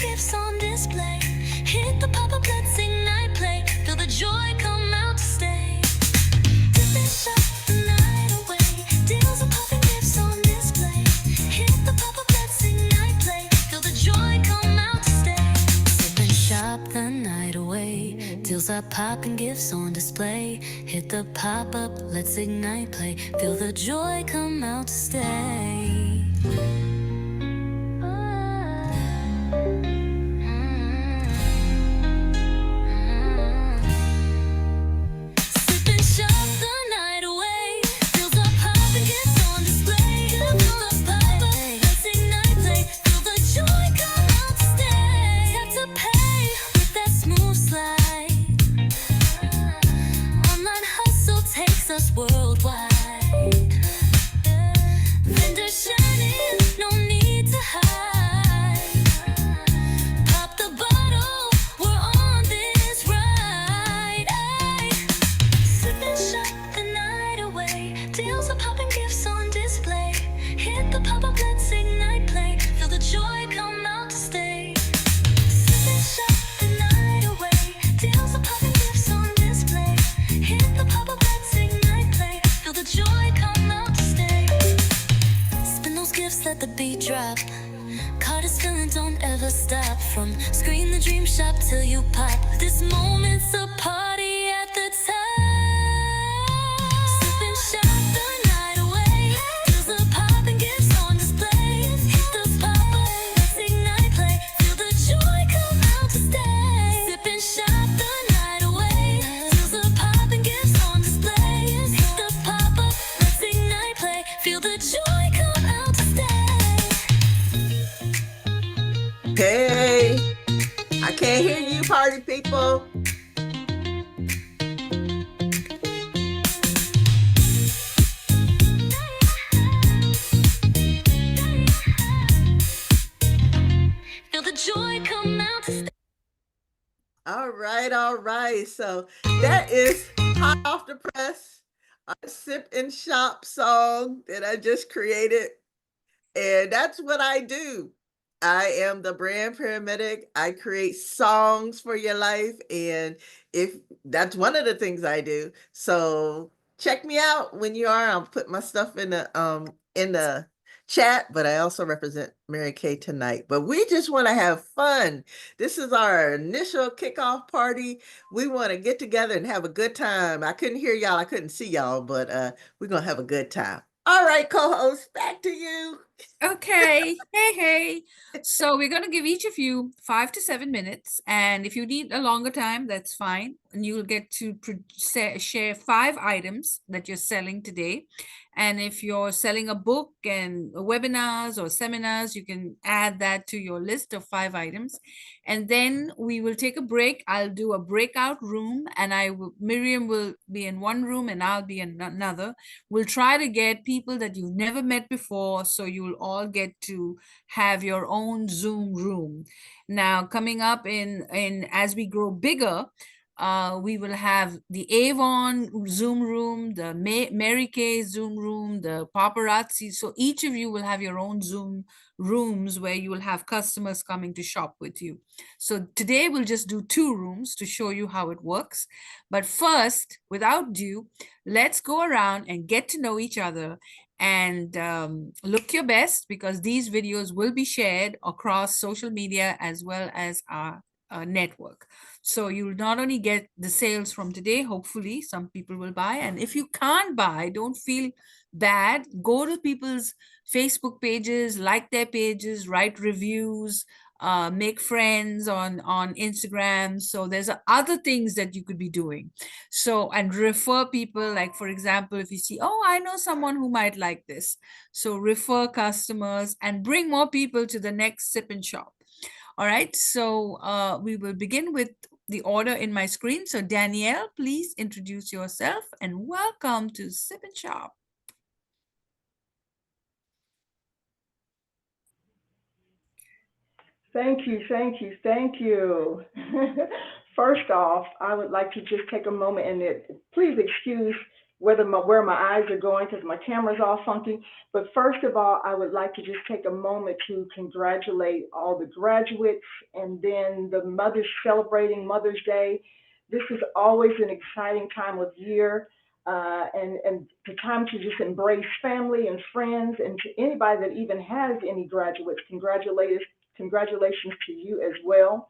gifts on display. Hit the pop-up, let's ignite play. Feel the joy come out to stay. Dip and shop the night away. Deals are popping, gifts on display. Hit the pop-up, let's ignite play. Feel the joy come out to stay. Sip and shop the night away. Deals are popping, gifts on display. Hit the pop-up, let's ignite play. Feel the joy come out to stay. Sip and shop the night away. Deals are popping, gifts on display. Feel the pop-up, let's ignite play. Feel the joy come out to stay. Tap to pay with that smooth slide. Online hustle takes us worldwide. Vendors shining, no need to hide. Pop the bottle, we're on this ride. Ay. Sip and shop the night away. Deals are popping, gifts on display. Hit the pop-up, let's ignite play. Feel the joy come out to stay. Sip and shop the night away. Deals are popping, gifts on display. Hit the pop-up, let's ignite play. Feel the joy come out to stay. Spin those gifts, let the beat drop. Card is filling, don't ever stop. From screen the dream shop till you pop. This moment's a party at the top. Sip and shop the night away. Deals are popping, gifts on display. Hit the pop-up, let's ignite play. Feel the joy come out to stay. Sip and shop the night away. Deals are popping, gifts on display. Hit the pop-up, let's ignite play. Feel the joy come out to stay. Hey, I can't hear you, party people. Feel the joy come out to stay. All right, all right. So that is hot off the press, a sip and shop song that I just created. And that's what I do. I am the brand paramedic. I create songs for your life. And if that's one of the things I do. So check me out when you are. I'll put my stuff in the chat, but I also represent MaryKay tonight. But we just want to have fun. This is our initial kickoff party. We want to get together and have a good time. I couldn't hear y'all, I couldn't see y'all, but we're gonna have a good time. All right, co-host, back to you. Okay. Hey. So we're going to give each of you 5 to 7 minutes. And if you need a longer time, that's fine. And you'll get to share 5 items that you're selling today. And if you're selling a book and webinars or seminars, you can add that to your list of 5 items. And then we will take a break. I'll do a breakout room, and Miriam will be in one room and I'll be in another. We'll try to get people that you've never met before, so you'll all get to have your own Zoom room. Now, coming up in as we grow bigger, we will have the Avon Zoom room, the MaryKay Zoom room, the paparazzi. So each of you will have your own Zoom rooms where you will have customers coming to shop with you. So today we'll just do 2 rooms to show you how it works. But first, without ado, let's go around and get to know each other and look your best, because these videos will be shared across social media as well as our network. So you'll not only get the sales from today, hopefully some people will buy. And if you can't buy, don't feel bad. Go to people's Facebook pages, like their pages, write reviews, make friends on Instagram. So there's other things that you could be doing. So, and refer people, like for example, if you see, oh, I know someone who might like this. So refer customers and bring more people to the next sip and shop. All right, so we will begin with the order in my screen. So Danielle, please introduce yourself and welcome to Sip and Shop. Thank you, thank you, thank you. First off, I would like to just take a moment and please excuse where my eyes are going because my camera's all funky. But first of all, I would like to just take a moment to congratulate all the graduates and then the mothers celebrating Mother's Day. This is always an exciting time of year, and the time to just embrace family and friends, and to anybody that even has any graduates, congratulations to you as well.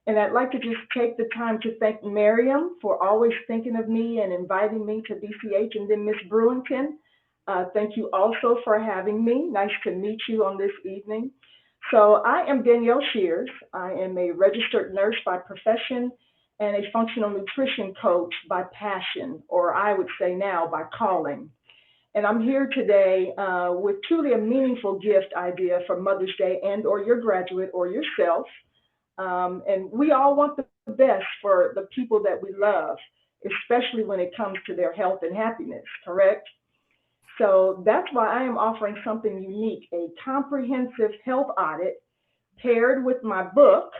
And I'd like to just take the time to thank Miriam for always thinking of me and inviting me to BCH, and then Miss Brewington. Thank you also for having me. Nice to meet you on this evening. So I am Danielle Shears. I am a registered nurse by profession and a functional nutrition coach by passion, or I would say now by calling. And I'm here today with truly a meaningful gift idea for Mother's Day and or your graduate or yourself. And we all want the best for the people that we love, especially when it comes to their health and happiness, correct? So that's why I am offering something unique, a comprehensive health audit paired with my book,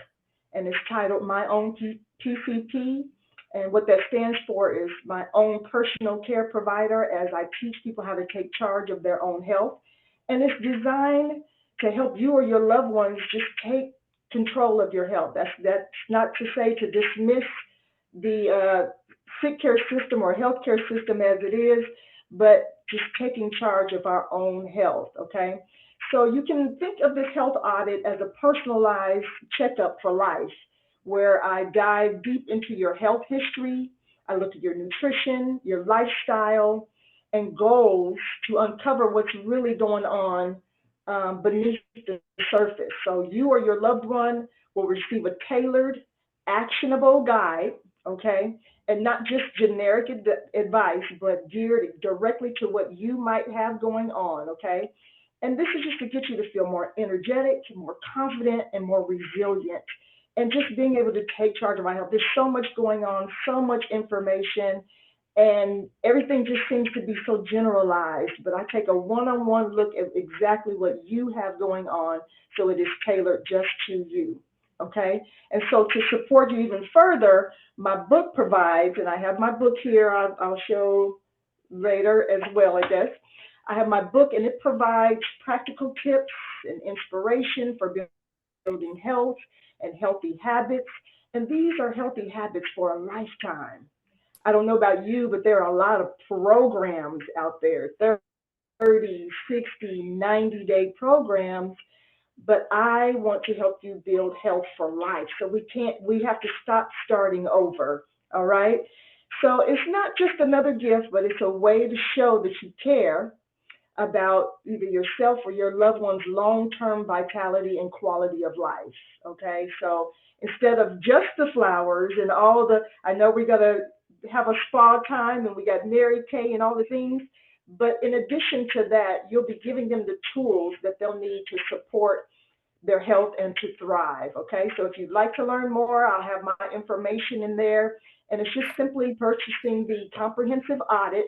and it's titled My Own PCP. And what that stands for is my own personal care provider, as I teach people how to take charge of their own health. And it's designed to help you or your loved ones just take control of your health. That's not to say to dismiss the sick care system or healthcare system as it is, but just taking charge of our own health, okay? So you can think of this health audit as a personalized checkup for life, where I dive deep into your health history. I look at your nutrition, your lifestyle, and goals to uncover what's really going on beneath the surface. So you or your loved one will receive a tailored, actionable guide, okay? And not just generic advice, but geared directly to what you might have going on, okay? And this is just to get you to feel more energetic, more confident, and more resilient. And just being able to take charge of my health. There's so much going on, so much information, and everything just seems to be so generalized. But I take a one-on-one look at exactly what you have going on, so it is tailored just to you, okay? And so to support you even further, my book provides, and I have my book here, I'll show later as well, I guess. I have my book, and it provides practical tips and inspiration for building health and healthy habits. And these are healthy habits for a lifetime. I don't know about you, but there are a lot of programs out there, 30, 60, 90-day programs, but I want to help you build health for life. So we have to stop starting over, all right? So it's not just another gift, but it's a way to show that you care about either yourself or your loved one's long-term vitality and quality of life, okay? So instead of just the flowers and all the, I know we got to have a spa time and we got MaryKay and all the things, but in addition to that, you'll be giving them the tools that they'll need to support their health and to thrive, okay? So if you'd like to learn more, I'll have my information in there, and it's just simply purchasing the comprehensive audit.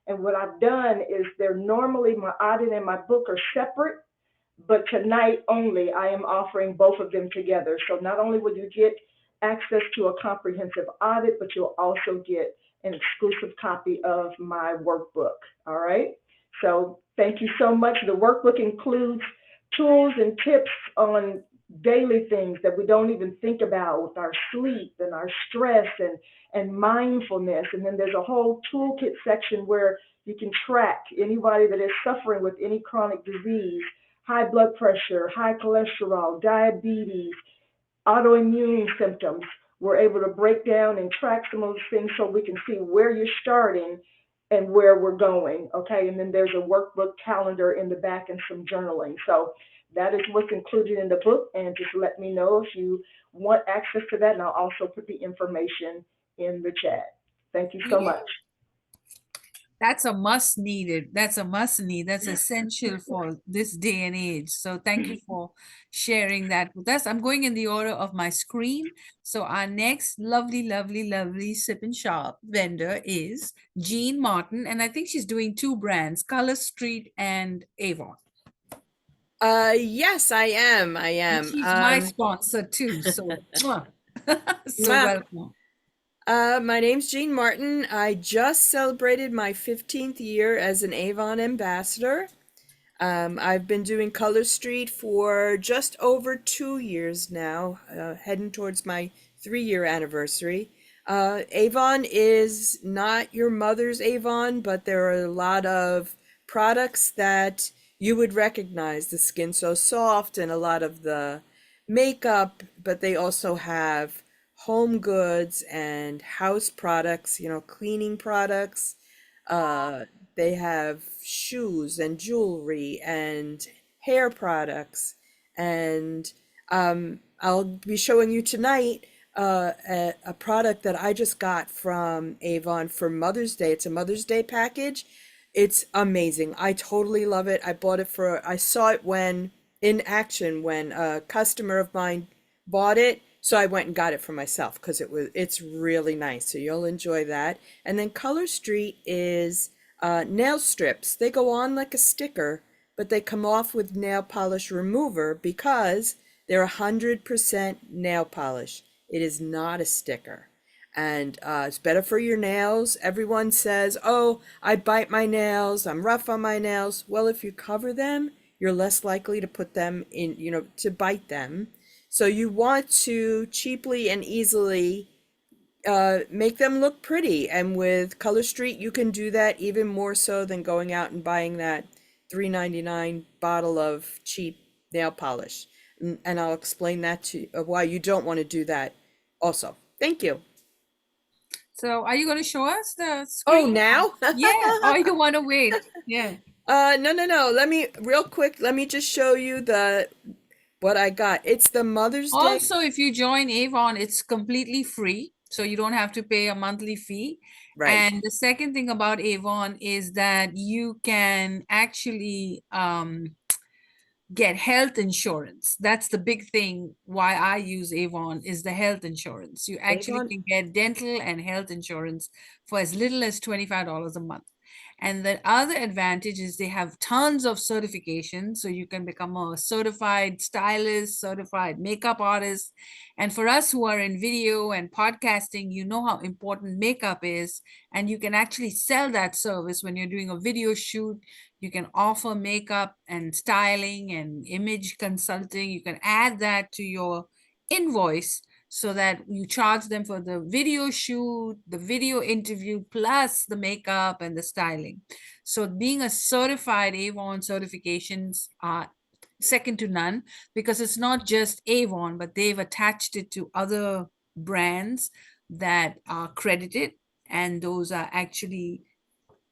And what I've done is they're normally, my audit and my book are separate, but tonight only I am offering both of them together. So not only will you get access to a comprehensive audit, but you'll also get an exclusive copy of my workbook, all right? So thank you so much. The workbook includes tools and tips on daily things that we don't even think about, with our sleep and our stress and mindfulness. And then there's a whole toolkit section where you can track anybody that is suffering with any chronic disease, high blood pressure, high cholesterol, diabetes, autoimmune symptoms. We're able to break down and track some of those things so we can see where you're starting and where we're going, okay? And then there's a workbook calendar in the back and some journaling. So that is what's included in the book, and just let me know if you want access to that, and I'll also put the information in the chat. Thank you so much. That's a must needed. That's a must need. That's essential for this day and age. So thank you for sharing that with us. I'm going in the order of my screen. So our next lovely, lovely, lovely sip and shop vendor is Jean Martin. And I think she's doing two brands, Color Street and Avon. Yes, I am. And she's my sponsor too. So, so welcome. My name's Jean Martin. I just celebrated my 15th year as an Avon ambassador. I've been doing Color Street for just over 2 years now, heading towards my 3 year anniversary. Avon is not your mother's Avon, but there are a lot of products that you would recognize. The Skin So Soft and a lot of the makeup, but they also have home goods and house products, cleaning products. Uh, they have shoes and jewelry and hair products. And I'll be showing you tonight a product that I just got from Avon for Mother's Day. It's a Mother's Day package. It's amazing. I totally love it. I saw it when in action when a customer of mine bought it. So I went and got it for myself because it's really nice. So you'll enjoy that. And then Color Street is nail strips. They go on like a sticker, but they come off with nail polish remover because they're 100% nail polish. It is not a sticker. And it's better for your nails. Everyone says, oh, I bite my nails, I'm rough on my nails. Well, if you cover them, you're less likely to put them in, to bite them. So you want to cheaply and easily make them look pretty. And with Color Street, you can do that even more so than going out and buying that $3.99 bottle of cheap nail polish. And I'll explain that to you, why you don't want to do that also. Thank you. So are you going to show us the Oh, screen? now? Yeah, or you want to wait? Yeah. No. Real quick, let me just show you what I got. It's the Mother's Day. Also, if you join Avon, it's completely free, so you don't have to pay a monthly fee. Right. And the second thing about Avon is that you can actually get health insurance. That's the big thing why I use Avon is the health insurance. You actually Avon. can get dental and health insurance for as little as $25 a month. And the other advantage is they have tons of certifications. So you can become a certified stylist, certified makeup artist. And for us who are in video and podcasting, you know how important makeup is. And you can actually sell that service when you're doing a video shoot. You can offer makeup and styling and image consulting. You can add that to your invoice so that you charge them for the video shoot, the video interview, plus the makeup and the styling. So being a certified Avon certifications are second to none because it's not just Avon, but they've attached it to other brands that are credited, and those are actually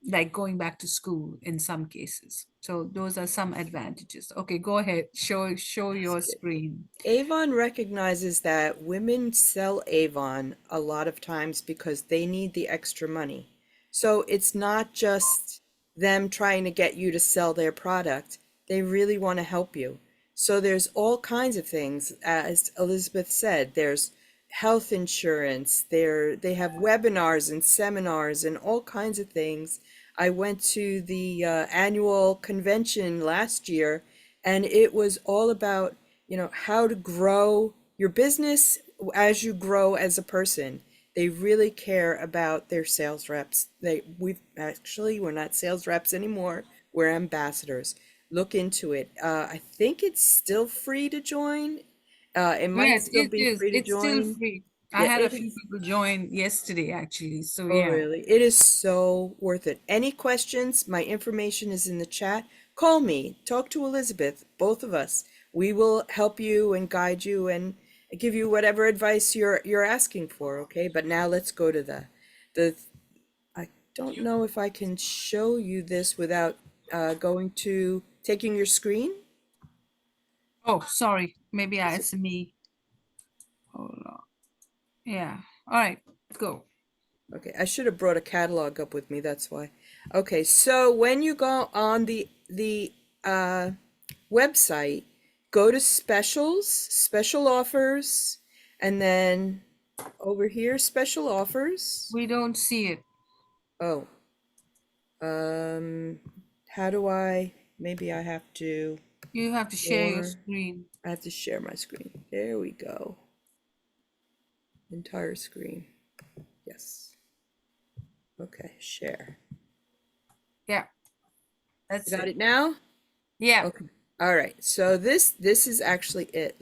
like going back to school in some cases. So those are some advantages. Okay, go ahead. Show your screen. Avon recognizes that women sell Avon a lot of times because they need the extra money. So it's not just them trying to get you to sell their product. They really want to help you. So there's all kinds of things. As Elizabeth said, there's health insurance. They have webinars and seminars and all kinds of things. I went to the annual convention last year, and it was all about how to grow your business as you grow as a person. They really care about their sales reps. We're not sales reps anymore. We're ambassadors. Look into it. I think it's still free to join. It might Yes, still it be is. free to It's still join. free. I Yeah, had a it few is. people join yesterday, actually. So Oh, yeah. really? It is so worth it. Any questions? My information is in the chat. Call me, talk to Elizabeth, both of us. We will help you and guide you and give you whatever advice you're asking for, okay? But now let's go to the I don't know if I can show you this without going to taking your screen. Oh, sorry. Maybe it's me. Hold on. Yeah. All right. Go. Okay, I should have brought a catalog up with me, that's why. Okay, so when you go on the website, go to specials, special offers, and then over here, special offers. We don't see it. Oh, um, how do maybe I have to You have to share your more, screen. I have to share my screen. There we go. Entire screen. Yes. Okay, share. Yeah, that's Got it. it now? Yeah. Okay. All right. So this is actually it.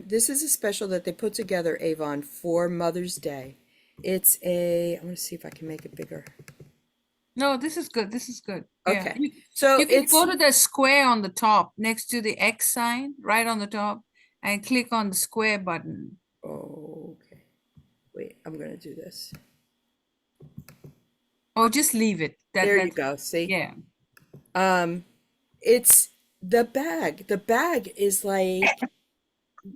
This is a special that they put together, Avon, for Mother's Day. It's a, I'm gonna see if I can make it bigger. No, this is good. This is good. Yeah. Okay. So You can go it's, to the square on the top next to the X sign, right on the top, and click on the square button. oh, okay. Wait, I'm gonna do this. Or just leave it. There you That's go. See? yeah. Um, it's the bag. The bag is like,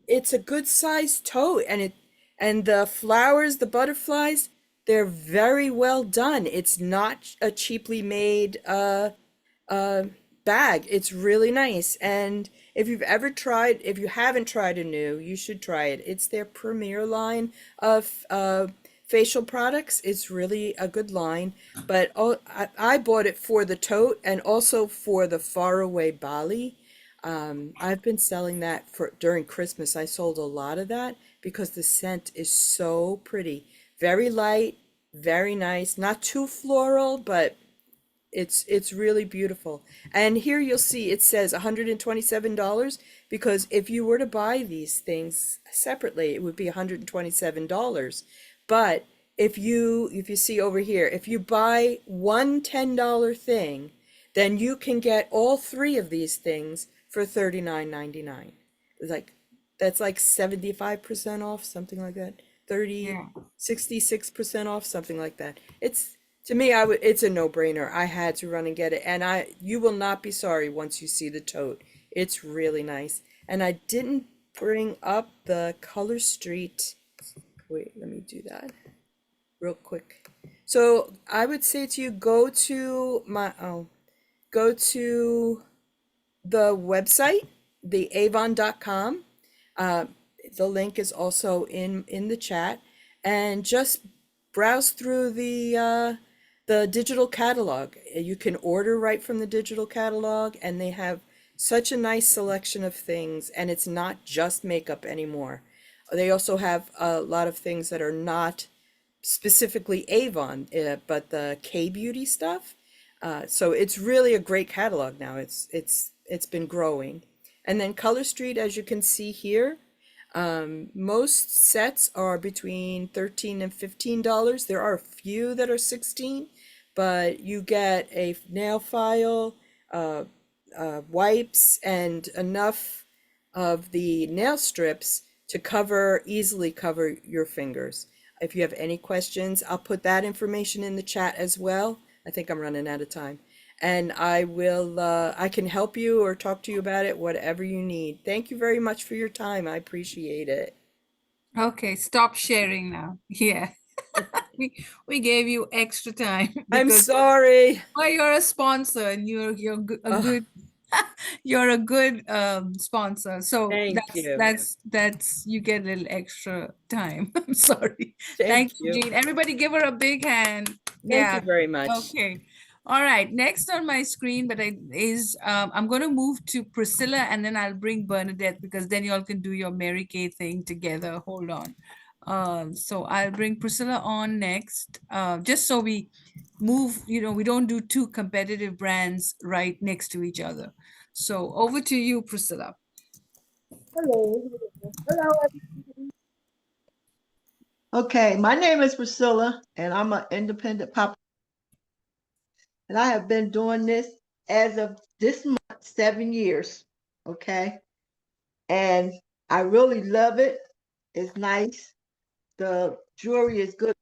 it's a good sized tote, and the flowers, the butterflies, they're very well done. It's not a cheaply made uh bag. It's really nice. And if you haven't tried Anew, you should try it. It's their premier line of facial products. It's really a good line. But I bought it for the tote and also for the faraway Bali. I've been selling that for during Christmas. I sold a lot of that because the scent is so pretty. Very light, very nice, not too floral, but it's really beautiful. And here you'll see it says $127 because if you were to buy these things separately, it would be $127. But if you see over here, if you buy one $10 thing, then you can get all three of these things for $39.99. It's like that's like 75% off, something like that. 30, Yeah. 66% off, something like that. It's to me, it's a no-brainer. I had to run and get it, and you will not be sorry once you see the tote. It's really nice. And I didn't bring up the Color Street. Wait, let me do that real quick. So I would say to you, go to the website, theavon.com. Uh, the link is also in the chat, and just browse through the digital catalog. You can order right from the digital catalog, and they have such a nice selection of things, and it's not just makeup anymore. They also have a lot of things that are not specifically Avon, but the K beauty stuff. So it's really a great catalog now. It's been growing. And then Color Street, as you can see here, most sets are between $13 and $15. There are a few that are 16, but you get a nail file, wipes, and enough of the nail strips to easily cover your fingers. If you have any questions, I'll put that information in the chat as well. I think I'm running out of time. And I can help you or talk to you about it, whatever you need. Thank you very much for your time. I appreciate it. Okay, stop sharing now. Yeah. We gave you extra time I'm because sorry. well, you're a sponsor and a Ugh, good you're a good sponsor. So thank you. that's you get a little extra time. I'm sorry. Thank Thank you, you. Jean. Everybody give her a big hand. Thank you Yeah. very much. Okay. All right. Next on my screen, I'm going to move to Priscilla and then I'll bring Bernadette because then y'all can do your MaryKay thing together. Hold on. So I'll bring Priscilla on next, just so we move, we don't do two competitive brands right next to each other. So over to you, Priscilla. Hello. Hello. Okay, my name is Priscilla, and I'm an independent pop. And I have been doing this as of this month, 7 years. Okay. And I really love it. It's nice. The jewelry is good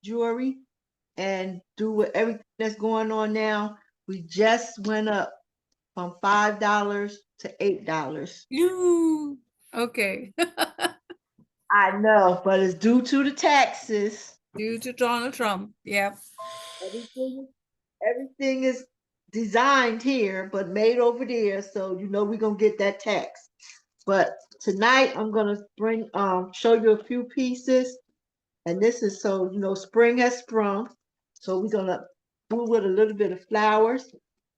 jewelry. And do with everything that's going on now, we just went up from $5 to $8. You okay. I know, but it's due to the taxes. Due to Donald Trump. Yep. Everything is designed here, but made over there. So we're gonna get that tax. But tonight I'm gonna show you a few pieces, and this is so spring has sprung. So we're gonna do with a little bit of flowers.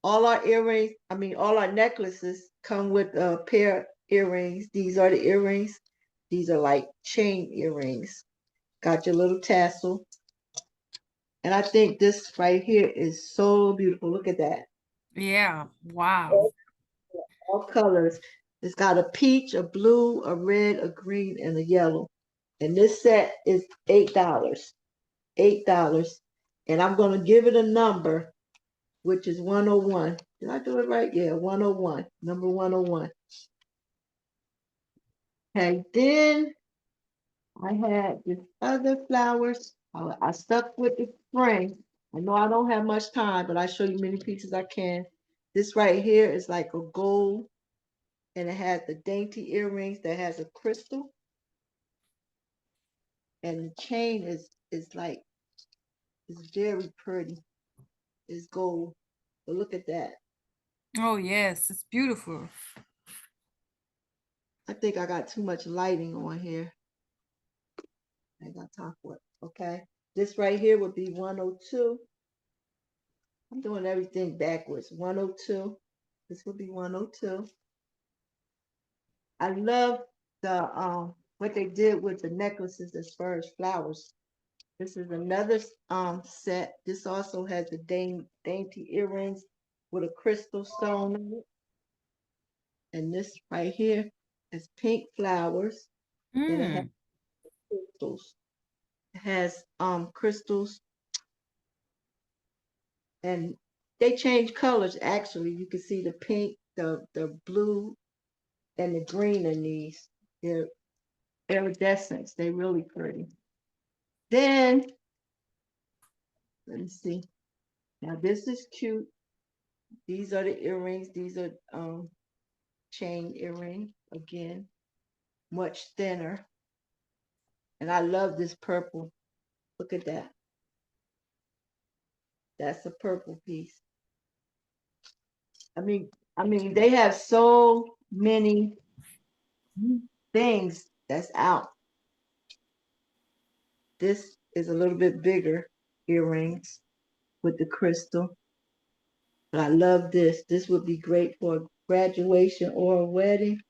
All our earrings, all our necklaces come with a pair of earrings. These are the earrings. These are like chain earrings. Got your little tassel. And I think this right here is so beautiful. Look at that. Yeah. Wow. All colors. It's got a peach, a blue, a red, a green, and a yellow. And this set is $8. $8. And I'm going to give it a number, which is 101. Did I do it right? Yeah, 101. Number 101. Okay, then I had this other flowers. I stuck with the spring. I know I don't have much time, but I show you many pieces I can. This right here is like a gold, and it has the dainty earrings that has a crystal, and the chain is like it's very pretty. It's gold. But look at that. Oh, yes. It's beautiful. I think I got too much lighting on here. I got time for it. Okay. This right here would be 102. I'm doing everything backwards. 102. This would be 102. I love the what they did with the necklaces as far as flowers. This is another set. This also has the dainty earrings with a crystal stone in it. And this right here is pink flowers, and it has Mm. crystals. It has crystals, and they change colors actually. You can see the pink, the blue, and the green in these. They're iridescent. They're really pretty. Then let me see. Now this is cute. These are the earrings. These are chain earrings again, much thinner. And I love this purple. Look at that. That's a purple piece. I mean, they have so many things that's out. This is a little bit bigger earrings with the crystal. But I love this. This would be great for a graduation or a wedding.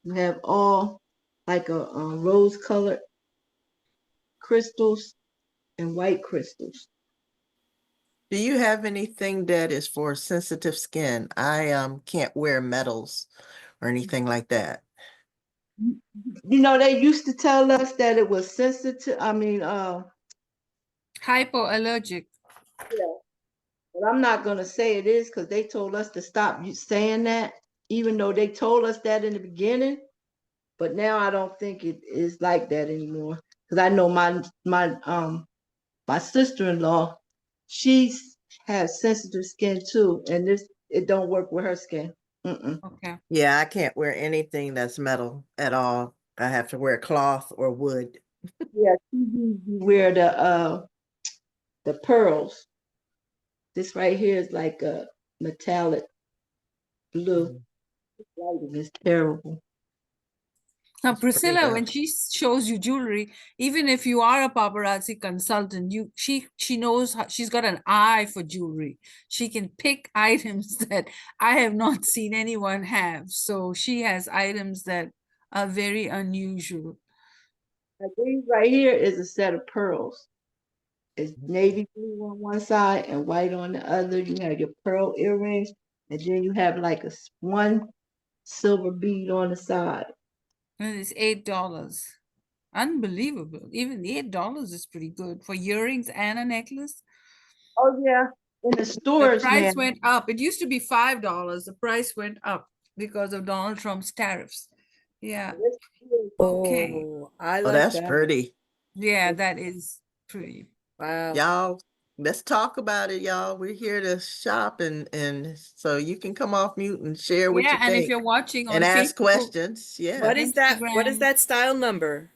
You have all like a rose colored crystals and white crystals. Do you have anything that is for sensitive skin? I can't wear metals or anything like that. You know, they used to tell us that it was sensitive. Hypoallergic. Yeah, but I'm not gonna say it is because they told us to stop saying that, even though they told us that in the beginning. But now I don't think it is like that anymore. Because I know my sister-in-law, she has sensitive skin too, and it don't work with her skin. Okay. Yeah, I can't wear anything that's metal at all. I have to wear cloth or wood. Yeah, she usually wear the pearls. This right here is like a metallic blue. Lighting is terrible. Now, It's pretty Priscilla, though. when she shows you jewelry, even if you are a paparazzi consultant, she knows she's got an eye for jewelry. She can pick items that I have not seen anyone have. So she has items that are very unusual. Like these right here is a set of pearls. It's navy blue on one side and white on the other. You have your pearl earrings, and then you have like one silver bead on the side. And it's $8. Unbelievable. Even $8 is pretty good for earrings and a necklace. Oh yeah, in the The stores now. price went up. It used to be $5. The price went up because of Donald Trump's tariffs. Yeah. Okay. Oh, I Oh, like that's that. pretty. Yeah, that is pretty. Wow. Y'all, let's talk about it, y'all. We're here to shop and so you can come off mute and share what Yeah, you and if think you're watching and on ask Facebook questions. or Yeah. What is that? What is Instagram, that style number?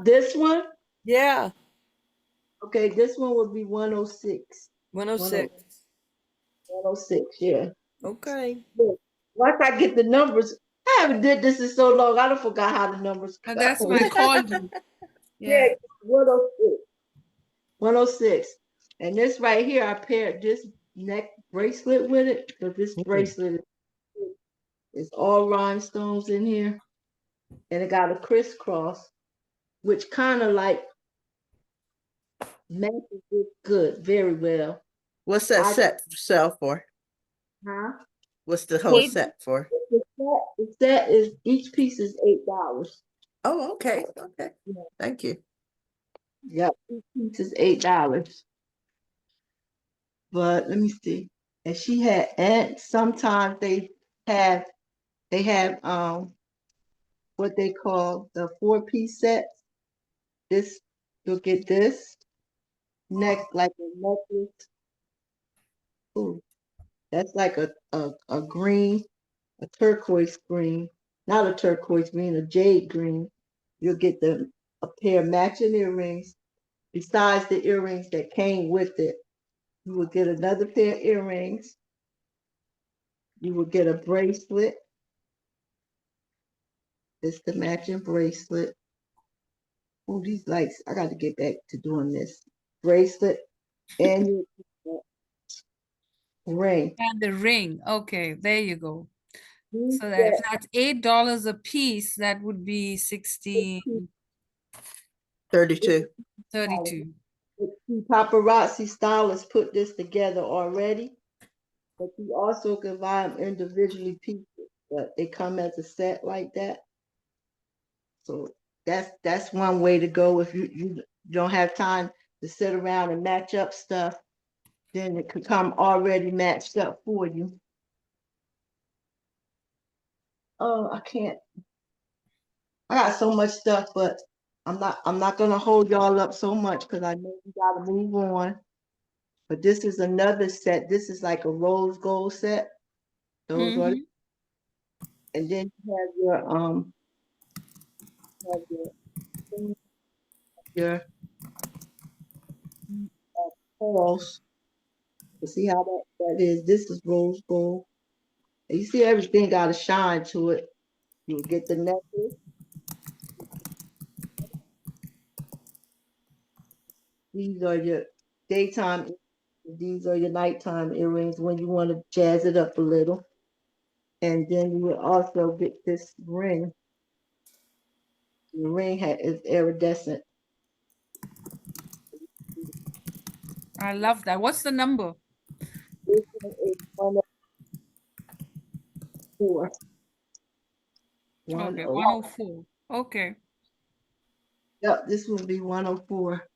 This one, Yeah, okay, this one would be 106. 106. 106, yeah. Okay. Look, once I get the numbers, I haven't did this in so long. I don't forgot how the numbers and go. that's why I called you. Yeah, Yeah. 106. 106. And this right here, I paired this neck bracelet with it because this bracelet is all rhinestones in here. and it got a crisscross, which kind of like matches it good, very well. What's that I set sell for? huh? What's the whole Eight. set for? The set is each piece is $8. Oh, okay, okay. Yeah. Thank you. Yep, each piece is $8. But let me see. And she had, and sometimes have they have what they call the 4-piece sets. This you'll get this like a necklace. Ooh, that's like a green, a turquoise green, not a turquoise green, a jade green. You'll get a pair of matching earrings besides the earrings that came with it. You will get another pair of earrings. You will get a bracelet. It's the matching bracelet. Oh, these lights, I got to get back to doing this. Bracelet and your ring. And the ring. Okay, there you go. These So that if sets, that's $8 a piece, that would be 16, 32. 32. paparazzi stylists put this together already, but you also can buy them individually pieces, but they come as a set like that. So that's one way to go if you don't have time to sit around and match up stuff, then it could come already matched up for you. Oh, I can't. I got so much stuff, but I'm not gonna hold y'all up so much because I know you gotta move on. But this is another set. This is like a rose gold set. Those are, Mhm. and then you have your pearls. You see how that is? This is rose gold. And you see everything got a shine to it. You get the necklace. These are your daytime. These are your nighttime earrings when you want to jazz it up a little. And then you will also get this ring. The ring is iridescent. I love that. What's the number? This one is 104. Okay, 104. 104. Okay. Yep, this will be 104.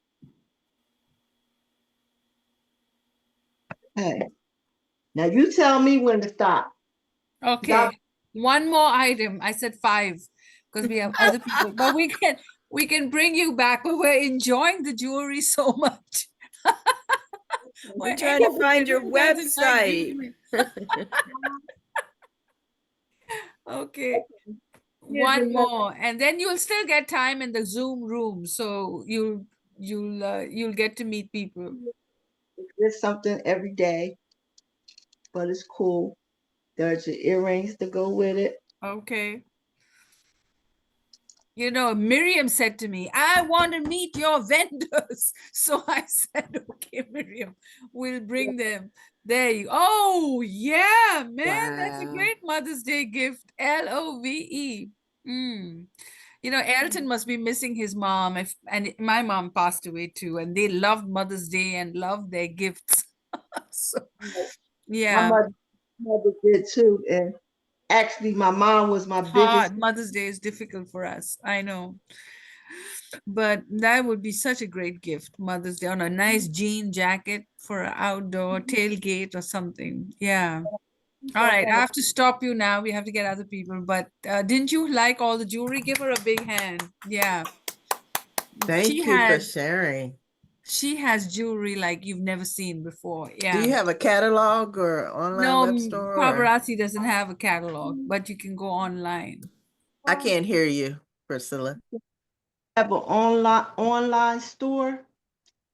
Hey, now you tell me when to stop. Okay. One more item. I said 5 because we have other people, but we can bring you back. But we're enjoying the jewelry so much. We're We're trying to ending find it. your You guys are like website. giving me- Okay. Here's One another. more, and then you'll still get time in the Zoom room, so you'll get to meet people. There's something every day, but it's cool. There's your earrings to go with it. Okay. You know, Miriam said to me, I want to meet your vendors. So I said, okay, Miriam, we'll bring them. There you Oh, yeah, man, that's a Wow. great Mother's Day gift. LOVE. Mm. You know, Elton must be missing his mom, and my mom passed away too, and they loved Mother's Day and loved their gifts. So, My yeah, mother did too, and actually, my mom was my biggest. hard. Mother's Day is difficult for us. I know. But that would be such a great gift, Mother's Day, on a nice jean jacket for an outdoor tailgate or something. Yeah. All right. I have to stop you now. We have to get other people. But didn't you like all the jewelry? Give her a big hand. Yeah. She Thank you for has sharing. she has jewelry like you've never seen before. Do Yeah. you have a catalog or online No, web store? Or? Paparazzi doesn't have a catalog, but you can go online. I can't hear you, Priscilla. Have an online store,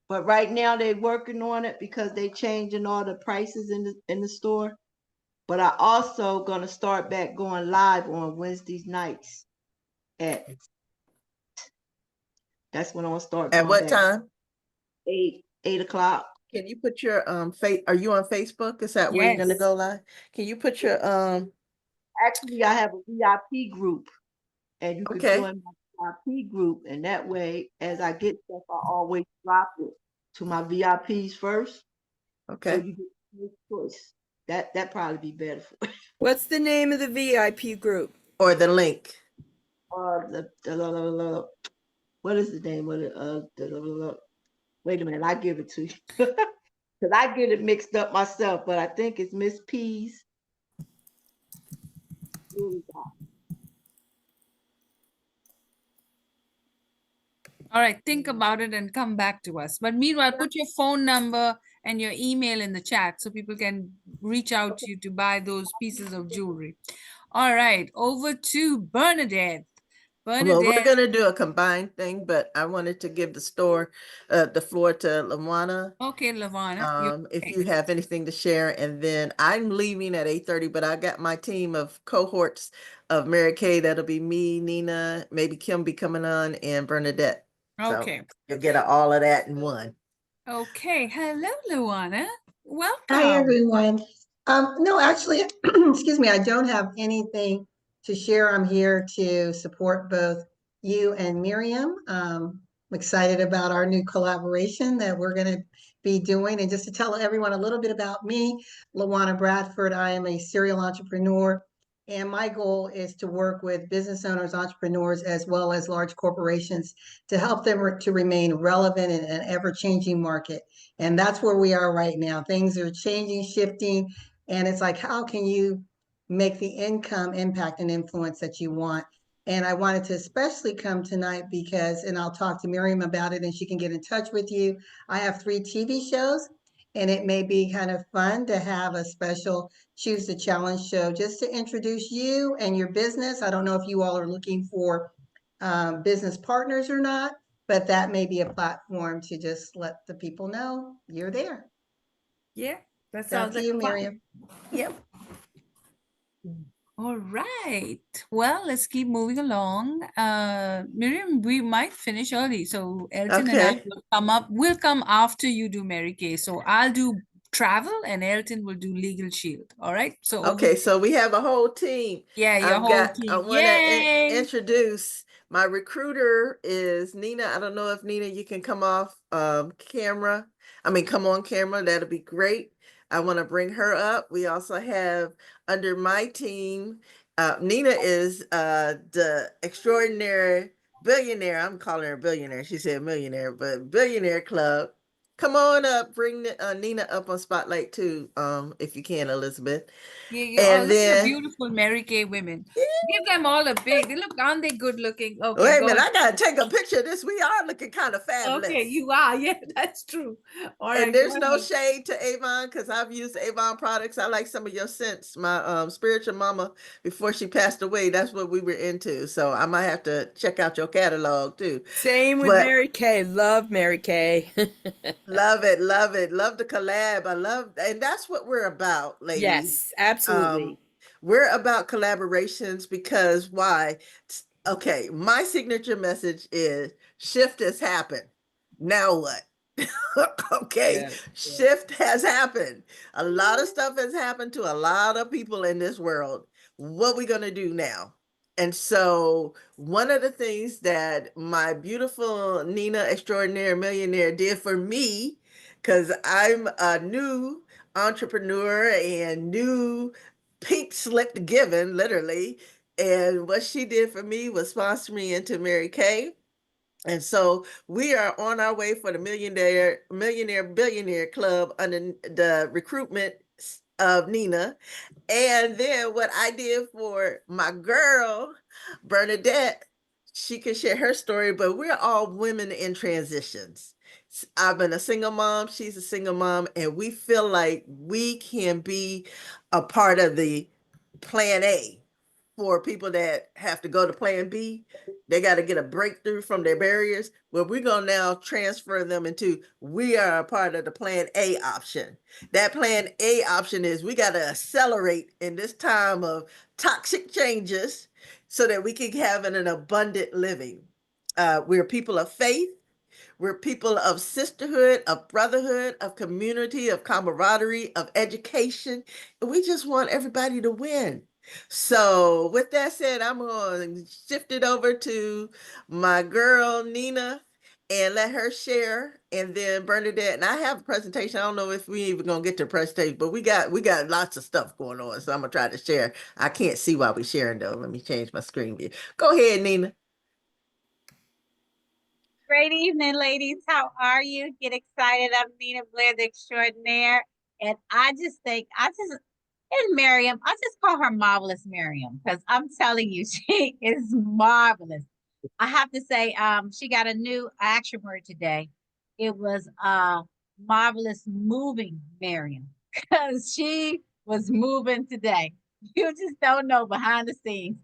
but right now they're working on it because they changing all the prices in the store. But I also gonna start back going live on Wednesdays nights at that's when I'm gonna start At going what back. time? 8 o'clock. Can you put your are you on Facebook? Is that where you're gonna Yes. go live? Can you put your Actually, I have a VIP group, and you could Okay. join my VIP group. And that way, as I get stuff, I always drop it to my VIPs first. So Okay. you get first choice. That probably be better for What's the name of the VIP group? Or the link. what is the name of it? Wait a minute, I give it to you. Because I get it mixed up myself, but I think it's Miss P's. All right, think about it and come back to us. But meanwhile, put your phone number and your email in the chat so people can reach out to you to buy those pieces of jewelry. All right, over to Bernadette. Well, we're Bernadette, gonna do a combined thing, but I wanted to give the floor to Lawana. okay, Lavana. If you have anything to share, and then I'm leaving at 8:30, but I got my team of cohorts of MaryKay. That'll be me, Nina, maybe Kim be coming on, and Bernadette. So Okay. you'll get all of that in one. Okay. Hello, Luana. Welcome. Hi, everyone. No, actually, excuse me, I don't have anything to share. I'm here to support both you and Miriam. I'm excited about our new collaboration that we're going to be doing. And just to tell everyone a little bit about me, Lawana Bradford, I am a serial entrepreneur. And my goal is to work with business owners, entrepreneurs, as well as large corporations to help them to remain relevant in an ever-changing market. And that's where we are right now. Things are changing, shifting, and it's like, how can you make the income impact and influence that you want? And I wanted to especially come tonight because, and I'll talk to Miriam about it and she can get in touch with you. I have 3 TV shows, and it may be kind of fun to have a special Choose the Challenge show just to introduce you and your business. I don't know if you all are looking for business partners or not, but that may be a platform to just let the people know you're there. Yeah, that Back sounds to like you, fun. Miriam. Yep. All right. Well, let's keep moving along. Miriam, we might finish early. So Elton and I Okay. will come up. We'll come after you do MaryKay. So I'll do travel and Elton will do legal shield. All right. So over Okay, so we have a whole team. yeah, your whole I team. want to Yay. introduce my recruiter is Nina. I don't know if Nina, you can come off camera. I mean, come on camera. That'll be great. I want to bring her up. We also have under my team, Nina is the extraordinary billionaire. I'm calling her billionaire. She said millionaire, but billionaire club. Come on up, bring Nina up on spotlight too, if you can, Elizabeth. Yeah, oh, And look at the then, beautiful MaryKay women. Give them all a big. They look, aren't they good looking? Okay, wait a go minute, ahead. I gotta take a picture of this. We are looking kind of fabulous. Okay, you are. Yeah, that's true. All right, And there's go no ahead. shade to Avon because I've used Avon products. I like some of your scents. My spiritual mama, before she passed away, that's what we were into. So I might have to check out your catalog too. Same with But MaryKay. Love MaryKay. love it, love it, love the collab. I love, and that's what we're about, ladies. Yes, absolutely. We're about collaborations because why? Okay, my signature message is shift has happened. Now what? Okay, Yeah. shift has happened. A lot of stuff has happened to a lot of people in this world. What we gonna do now? And so one of the things that my beautiful Nina Extraordinary Millionaire did for me, because I'm a new entrepreneur and new pink slipped given, literally. And what she did for me was sponsor me into MaryKay. And so we are on our way for the millionaire billionaire club under the recruitment of Nina. And then what I did for my girl, Bernadette, she can share her story, but we're all women in transitions. I've been a single mom, she's a single mom, and we feel like we can be a part of the plan A for people that have to go to plan B. They got to get a breakthrough from their barriers. Well, we're going to now transfer them into, we are a part of the plan A option. That plan A option is we got to accelerate in this time of toxic changes so that we can have an abundant living. We're people of faith. We're people of sisterhood, of brotherhood, of community, of camaraderie, of education. And we just want everybody to win. So with that said, I'm going to shift it over to my girl Nina and let her share, and then Bernadette. And I have a presentation. I don't know if we even gonna get to the presentation, but we got lots of stuff going on. So I'm gonna try to share. I can't see while we sharing though. Let me change my screen view. Go ahead, Nina. Great evening, ladies. How are you? Get excited. I'm Nina Blair, the extraordinaire. And and Miriam, I just call her Marvelous Miriam because I'm telling you, she is marvelous. I have to say, she got a new action word today. It was marvelous moving Miriam because she was moving today. You just don't know behind the scenes.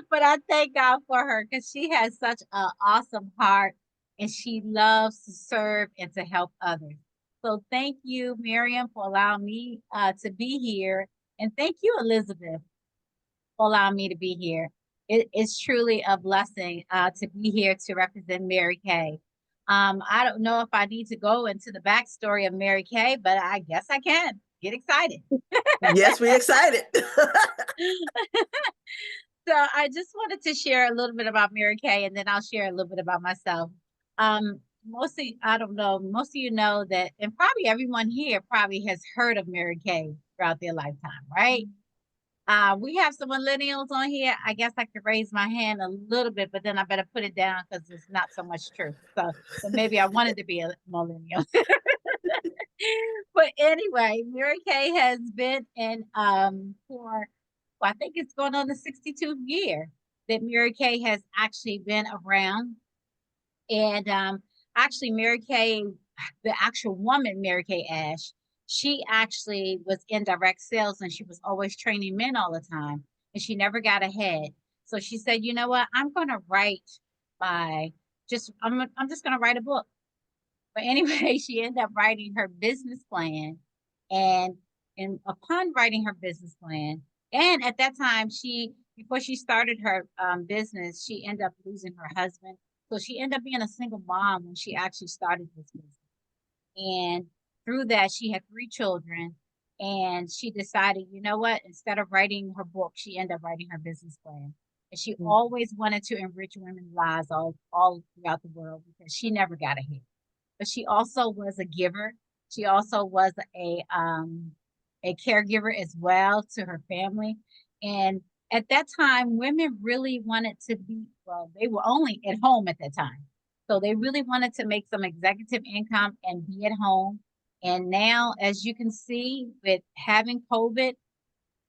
But I thank God for her because she has such an awesome heart and she loves to serve and to help others. So thank you, Miriam, for allowing me to be here. And thank you, Elizabeth, for allowing me to be here. It is truly a blessing to be here to represent MaryKay. I don't know if I need to go into the backstory of MaryKay, but I guess I can. Get excited. Yes, we excited. So I just wanted to share a little bit about MaryKay, and then I'll share a little bit about myself. Mostly, I don't know, most of you know that, and probably everyone here probably has heard of MaryKay throughout their lifetime, right? We have some millennials on here. I guess I could raise my hand a little bit, but then I better put it down because it's not so much true. So maybe I wanted to be a millennial. But anyway, MaryKay has been in for well, I think it's going on the 62th year that MaryKay has actually been around. And actually, MaryKay, the actual woman, MaryKay Ash, she actually was in direct sales and she was always training men all the time. And she never got ahead. So she said, you know what? I'm going to write I'm just going to write a book. But anyway, she ended up writing her business plan. And and upon writing her business plan, and at that time, before she started her business, she ended up losing her husband. So she ended up being a single mom when she actually started this business. And through that, she had 3 children. And she decided, you know what? Instead of writing her book, she ended up writing her business plan. And she always wanted to enrich women's lives all throughout the world because she never got ahead, but she also was a giver. She also was a caregiver as well to her family. And at that time, women really wanted to be, well, they were only at home at that time. So they really wanted to make some executive income and be at home. And now, as you can see, with having COVID,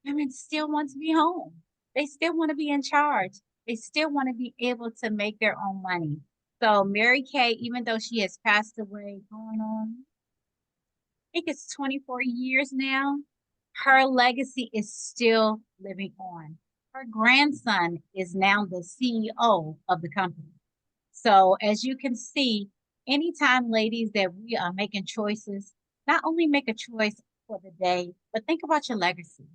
women still want to be home. They still want to be in charge. They still want to be able to make their own money. So MaryKay, even though she has passed away, going on, I think it's 24 years now, her legacy is still living on. Her grandson is now the CEO of the company. So as you can see, anytime, ladies, that we are making choices, not only make a choice for the day, but think about your legacy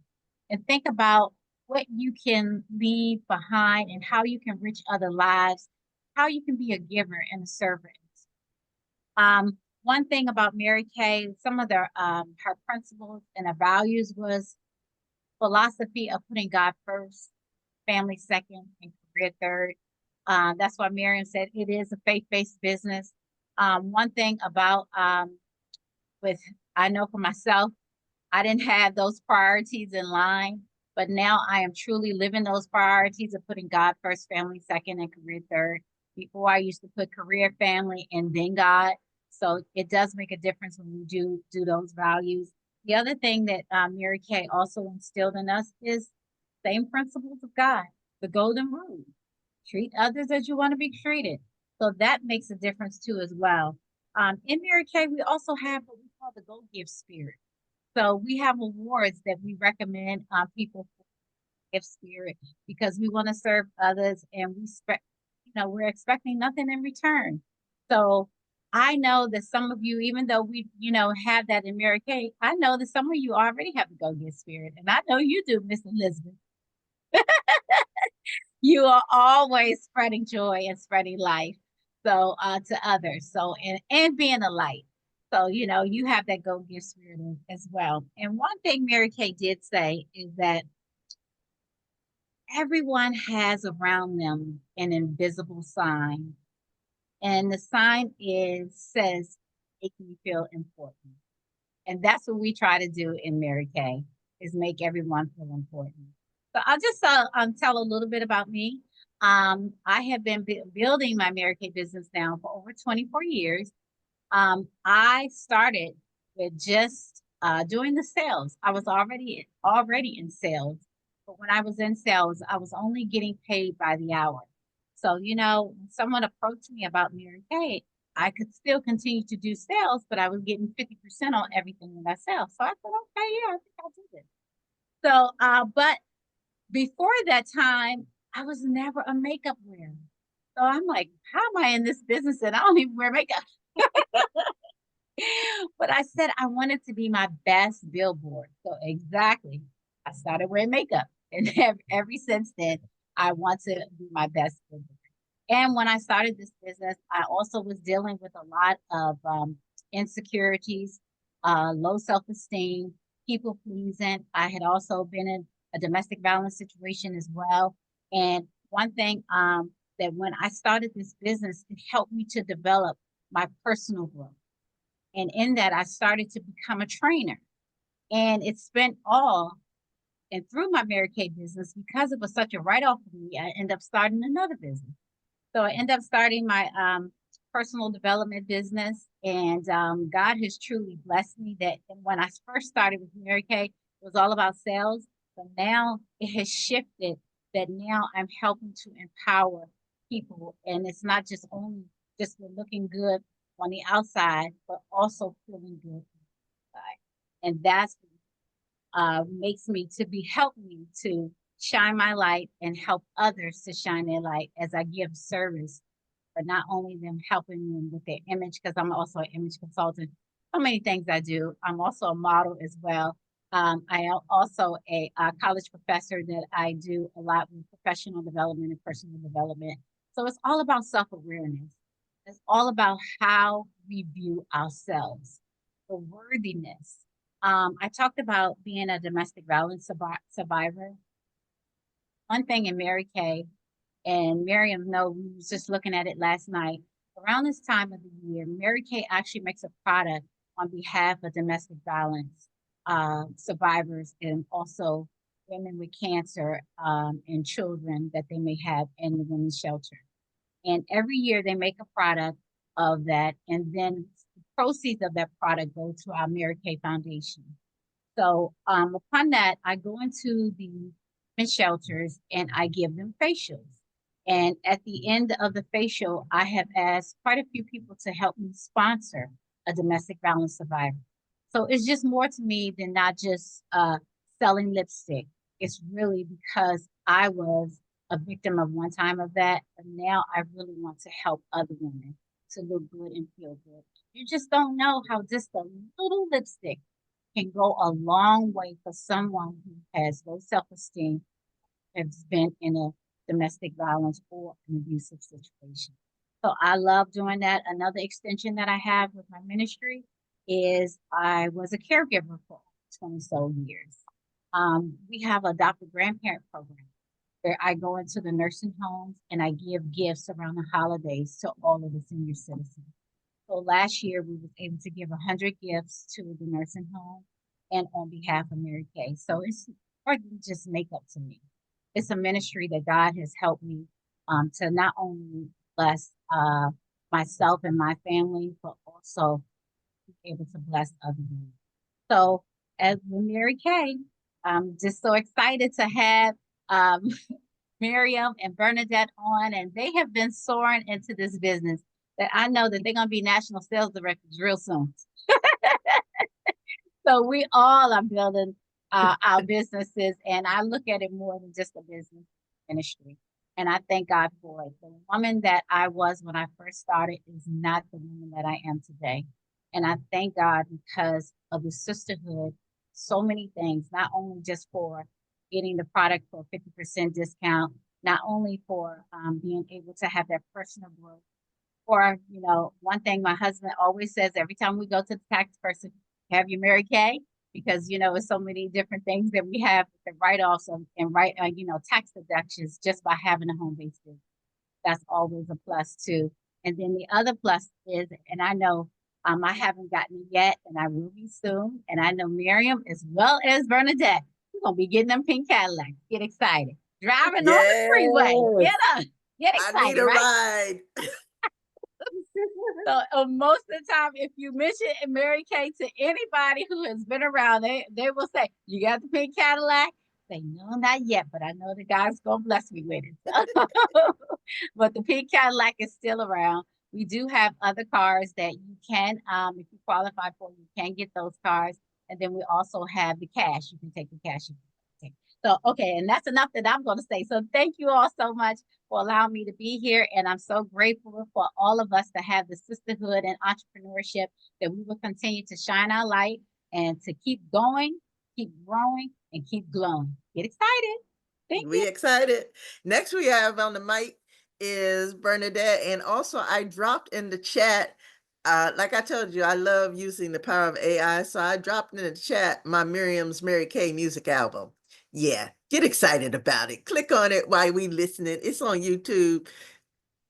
and think about what you can leave behind and how you can reach other lives, how you can be a giver and a servant. One thing about MaryKay, some of her principles and her values was philosophy of putting God first, family second, and career third. That's why Miriam said it is a faith-based business. One thing about with I know for myself, I didn't have those priorities in line, but now I am truly living those priorities of putting God first, family second, and career third. Before I used to put career, family, and then God. So it does make a difference when we do those values. The other thing that MaryKay also instilled in us is same principles of God, the golden rule. Treat others as you want to be treated. So that makes a difference too as well. In MaryKay, we also have what we call the Go Give Spirit. So we have awards that we recommend people for gift spirit because we want to serve others and we're expecting nothing in return. So I know that some of you, even though we, have that in MaryKay, I know that some of you already have the Go Give Spirit, and I know you do, Miss Elizabeth. You are always spreading joy and spreading life to others. So and being a light. So So, you know, you have that go give spirit as well. And one thing Mary Kay did say is that everyone has around them an invisible sign. And the sign says, make me feel important. And that's what we try to do in Mary Kay, is make everyone feel important. So I'll just tell a little bit about me. I have been building my Mary Kay business now for over 24 years. I started with just doing the sales. I was already in sales, but when I was in sales, I was only getting paid by the hour. So, you know, when someone approached me about Mary Kay, I could still continue to do sales, but I was getting 50% on everything that I sell. So I thought, okay, yeah, I think I'll do this. So, but before that time, I was never a makeup wearer. So I'm like, how am I in this business and I don't even wear makeup? But I said I wanted to be my best billboard. So exactly, I started wearing makeup. And ever since then, I want to be my best billboard. And when I started this business, I also was dealing with a lot of insecurities, low self-esteem, people pleasing. I had also been in a domestic violence situation as well. And one thing that when I started this business, it helped me to develop my personal growth. And in that, I started to become a trainer. And it spent all, and through my Mary Kay business, because it was such a write-off for me, I ended up starting another business. So I ended up starting my personal development business. And God has truly blessed me that when I first started with Mary Kay, it was all about sales. But now it has shifted that now I'm helping to empower people. And it's not just only just looking good on the outside, but also feeling good inside. And that's makes me to help me to shine my light and help others to shine their light as I give service, but not only them helping them with their image, because I'm also an image consultant. So many things I do. I'm also a model as well. I am also a college professor that I do a lot with professional development and personal development. So it's all about self-awareness. It's all about how we view ourselves, the worthiness. I talked about being a domestic violence survivor. One thing in Mary Kay, and Miriam, no, we was just looking at it last night. Around this time of the year, Mary Kay actually makes a product on behalf of domestic violence survivors and also women with cancer and children that they may have in the women's shelter. And every year they make a product of that, and then the proceeds of that product go to our Mary Kay Foundation. So upon that, I go into the women's shelters and I give them facials. And at the end of the facial, I have asked quite a few people to help me sponsor a domestic violence survivor. So it's just more to me than not just selling lipstick. It's really because I was a victim of one time of that, but now I really want to help other women to look good and feel good. You just don't know how just a little lipstick can go a long way for someone who has low self-esteem, has been in a domestic violence or an abusive situation. So I love doing that. Another extension that I have with my ministry is I was a caregiver for 20 so years. We have an adopted grandparent program where I go into the nursing homes and I give gifts around the holidays to all of the senior citizens. So last year we was able to give 100 gifts to the nursing home and on behalf of Mary Kay. So it's more than just makeup to me. It's a ministry that God has helped me to not only bless myself and my family, but also be able to bless other women. So as with Mary Kay, I'm just so excited to have Miriam and Bernadette on, and they have been soaring into this business that I know that they're going to be national sales directors real soon. So we all are building our businesses, and I look at it more than just a business ministry. And I thank God for it. The woman that I was when I first started is not the woman that I am today. And I thank God because of the sisterhood, so many things, not only just for getting the product for a 50% discount, not only for being able to have that personal growth, Or, one thing my husband always says every time we go to the tax person, have your MaryKay, because, it's so many different things that we have, the write-offs and tax deductions just by having a home-based business. That's always a plus too. And then the other plus is, and I know I haven't gotten it yet, and I will be soon. And I know Miriam as well as Bernadette, we're gonna be getting them pink Cadillacs. Get excited. Driving on the freeway. Yes. Get I need excited, a right? ride. So most of the time, if you mention MaryKay to anybody who has been around, they will say, "You got the pink Cadillac?" Say, "No, not yet, but I know the God's gonna bless me with it." But the pink Cadillac is still around. We do have other cars that you can, if you qualify for, you can get those cars. And then we also have the cash. You can take the cash. So, okay, and that's enough that I'm going to say. So thank you all so much for allowing me to be here. And I'm so grateful for all of us to have the sisterhood and entrepreneurship, that we will continue to shine our light and to keep going, keep growing, and keep glowing. Get excited. Thank We you. excited. Next we have on the mic is Bernadette. And also I dropped in the chat, like I told you, I love using the power of AI. So I dropped in the chat my Miriam's MaryKay music album. Yeah, get excited about it. Click on it while we listening. It's on YouTube.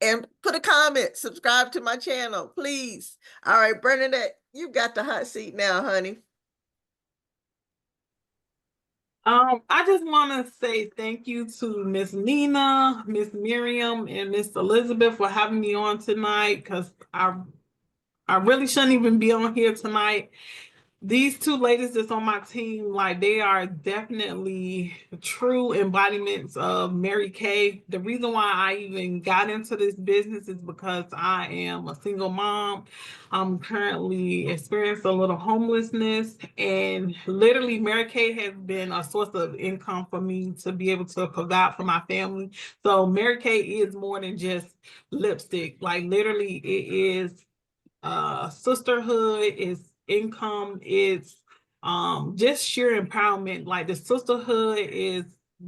And put a comment, subscribe to my channel, please. All right, Bernadette, you got the hot seat now, honey. I just want to say thank you to Miss Nina, Miss Miriam, and Miss Elizabeth for having me on tonight, because I really shouldn't even be on here tonight. These two ladies that's on my team, like, they are definitely true embodiments of MaryKay. The reason why I even got into this business is because I am a single mom. I'm currently experiencing a little homelessness, and literally MaryKay has been a source of income for me to be able to provide for my family. So MaryKay is more than just lipstick. Like, literally, it is sisterhood, is income, it's just sheer empowerment. Like, the sisterhood is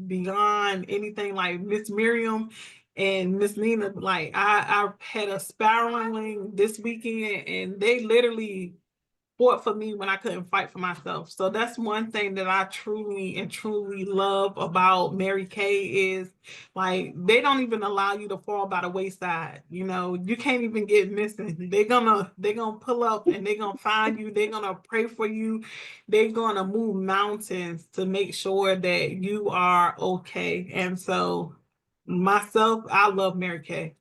beyond anything. Like Miss Miriam and Miss Nina, like, I had a spiraling this weekend, and they literally fought for me when I couldn't fight for myself. So that's one thing that I truly love about MaryKay is, like, they don't even allow you to fall by the wayside. You can't even get missing. They're gonna pull up, and they're gonna find you. They're gonna pray for you. They're gonna move mountains to make sure that you are okay. And so myself, I love MaryKay.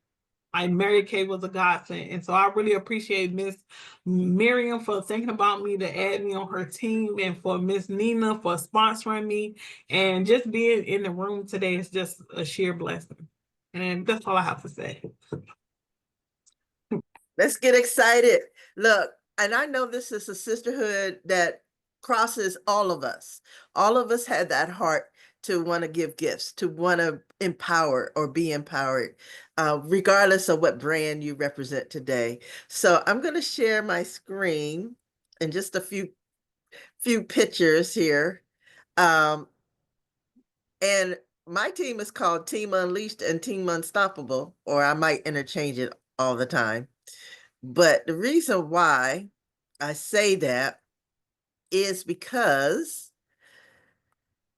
Like, MaryKay was a godsend. And so I really appreciate Miss Miriam for thinking about me to add me on her team, and for Miss Nina for sponsoring me. And just being in the room today is just a sheer blessing. And that's all I have to say. Let's get excited. Look, and I know this is a sisterhood that crosses all of us. All of us had that heart to want to give gifts, to want to empower or be empowered, regardless of what brand you represent today. So I'm going to share my screen and just a few pictures here. And my team is called Team Unleashed and Team Unstoppable, or I might interchange it all the time. But the reason why I say that is because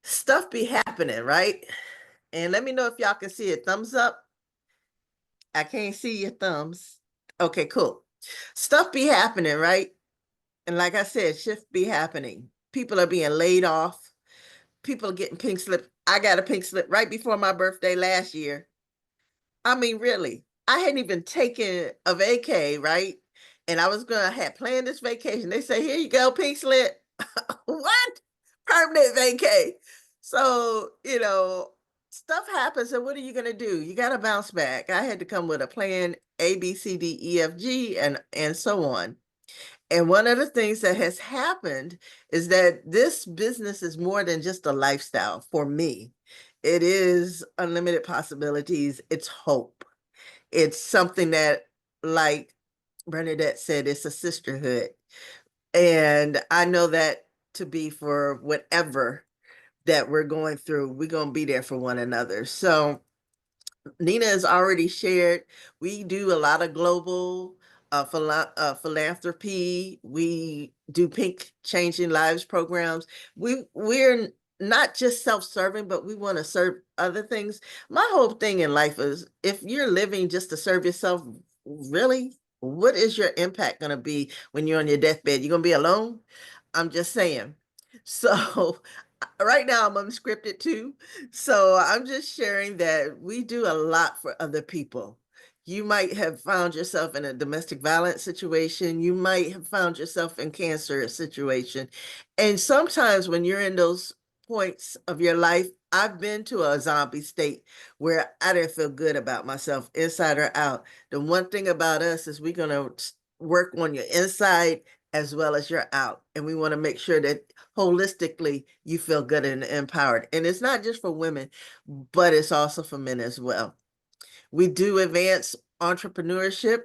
stuff be happening, right? And let me know if y'all can see it. Thumbs up. I can't see your thumbs. Okay, cool. Stuff be happening, right? And like I said, shift be happening. People are being laid off. People are getting pink slip. I got a pink slip right before my birthday last year. I mean, really, I hadn't even taken a vacay, right? And I was gonna have planned this vacation. They say, here you go, pink slip. What? Permanent vacay. So, stuff happens, and what are you gonna do? You gotta bounce back. I had to come with a plan A, B, C, D, E, F, G, and so on. And one of the things that has happened is that this business is more than just a lifestyle for me. It is unlimited possibilities. It's hope. It's something that, like Bernadette said, it's a sisterhood. And I know that to be for whatever that we're going through, we're going to be there for one another. So Nina has already shared, we do a lot of global philanthropy. We do Pink Changing Lives programs. We're not just self-serving, but we want to serve other things. My whole thing in life is if you're living just to serve yourself, really, what is your impact going to be when you're on your deathbed? You're going to be alone? I'm just saying. So right now I'm unscripted too. So I'm just sharing that we do a lot for other people. You might have found yourself in a domestic violence situation. You might have found yourself in cancer situation. And sometimes when you're in those points of your life, I've been to a zombie state where I didn't feel good about myself, inside or out. The one thing about us is we're going to work on your inside as well as your out. And we want to make sure that holistically you feel good and empowered. And it's not just for women, but it's also for men as well. We do advance entrepreneurship.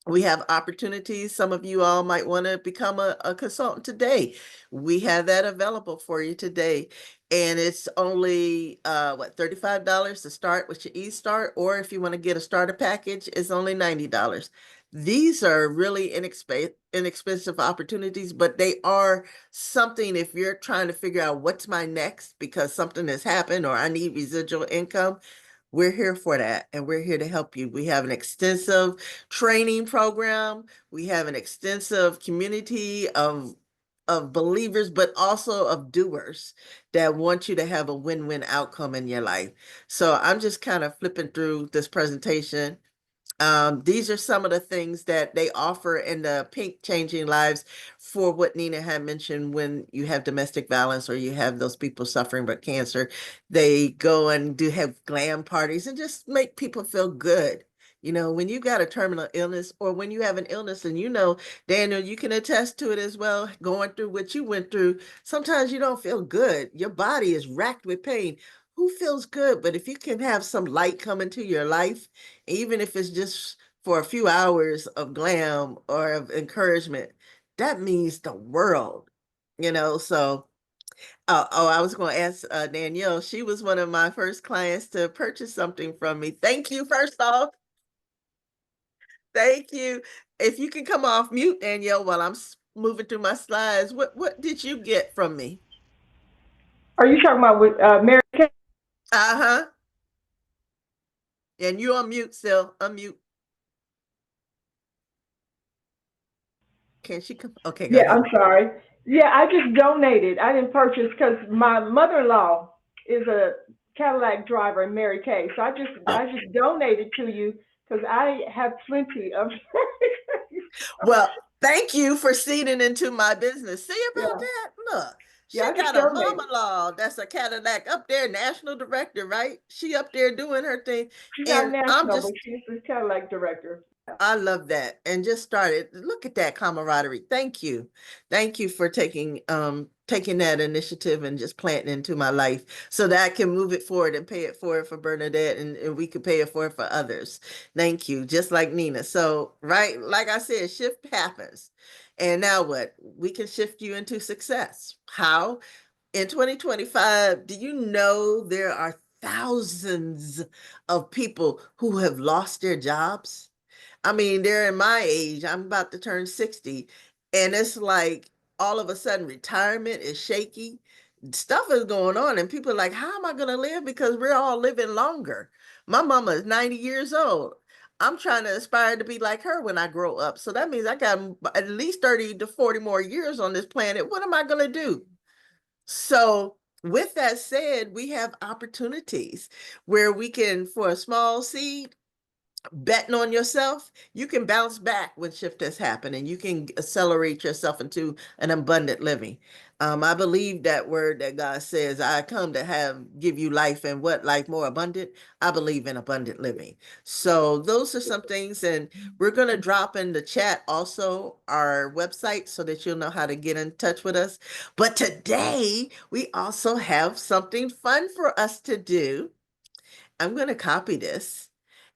We have opportunities. Some of you all might want to become a consultant today. We have that available for you today. And it's only what, $35 to start with your eStart, or if you want to get a starter package, it's only $90. These are really inexpensive opportunities, but they are something if you're trying to figure out what's my next because something has happened or I need residual income. We're here for that, and we're here to help you. We have an extensive training program. We have an extensive community of believers, but also of doers that want you to have a win-win outcome in your life. So I'm just kind of flipping through this presentation. These are some of the things that they offer in the Pink Changing Lives for what Nina had mentioned when you have domestic violence or you have those people suffering with cancer. They go and do have glam parties and just make people feel good. You know, when you got a terminal illness or when you have an illness and you know, Daniel, you can attest to it as well, going through what you went through, sometimes you don't feel good. Your body is racked with pain. Who feels good? But if you can have some light come into your life, even if it's just for a few hours of glam or of encouragement, that means the world, you know? So, I was going to ask Danielle, she was one of my first clients to purchase something from me. Thank you, first off. Thank you. If you can come off mute, Danielle, while I'm moving through my slides, what did you get from me? Are you talking about with MaryKay? Uh-huh. And you unmute still, unmute. Can she come? Okay, go Yeah, ahead. I'm sorry. Yeah, I just donated. I didn't purchase because my mother-in-law is a Cadillac driver in MaryKay. So I just donated to you because I have plenty of. Well, thank you for seeding into my business. See about Yeah, that? Look, yeah, she I just got a donated. mama-law that's a Cadillac up there, national director, right? She up there doing her thing. She's not And I'm national, but just she's the Cadillac director. I love that. And just started. Look at that camaraderie. Thank you. Thank you for taking that initiative and just planting into my life so that I can move it forward and pay it forward for Bernadette and we could pay it forward for others. Thank you. Just like Nina. So, right, like I said, shift happens. And now what? We can shift you into success. How? In 2025, do you know there are thousands of people who have lost their jobs? I mean, they're in my age. I'm about to turn 60. And it's like all of a sudden retirement is shaky. Stuff is going on, and people are like, how am I going to live? Because we're all living longer. My mama is 90 years old. I'm trying to aspire to be like her when I grow up. So that means I got at least 30 to 40 more years on this planet. What am I going to do? So, with that said, we have opportunities where we can, for a small seed, betting on yourself, you can bounce back when shift has happened and you can accelerate yourself into an abundant living. I believe that word that God says, I come to give you life and what life more abundant. I believe in abundant living. So those are some things. And we're going to drop in the chat also our website so that you'll know how to get in touch with us. But today we also have something fun for us to do. I'm going to copy this.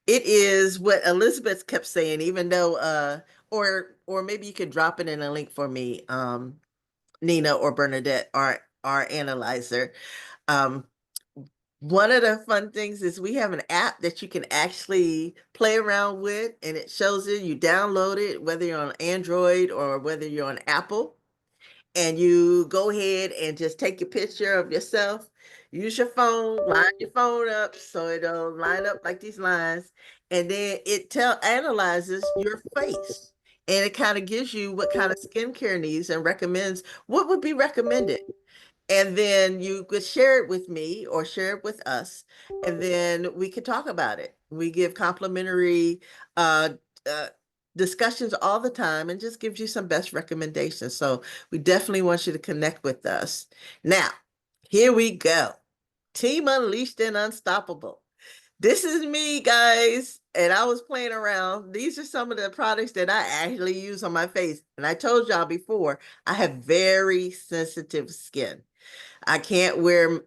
It is what Elizabeth kept saying, even though or maybe you could drop it in a link for me, Nina or Bernadette, our analyzer. Um, One of the fun things is we have an app that you can actually play around with, and it shows you download it, whether you're on Android or whether you're on Apple, and you go ahead and just take a picture of yourself. Use your phone, line your phone up so it'll line up like these lines, and then it analyzes your face, and it kind of gives you what kind of skincare needs and recommends what would be recommended. And then you could share it with me or share it with us, and then we could talk about it. We give complimentary uh, uh, discussions all the time and just gives you some best recommendations. So we definitely want you to connect with us. Now, here we go. Team Unleashed and Unstoppable. This is me, guys. And I was playing around. These are some of the products that I actually use on my face. And I told y'all before, I have very sensitive skin. I can't wear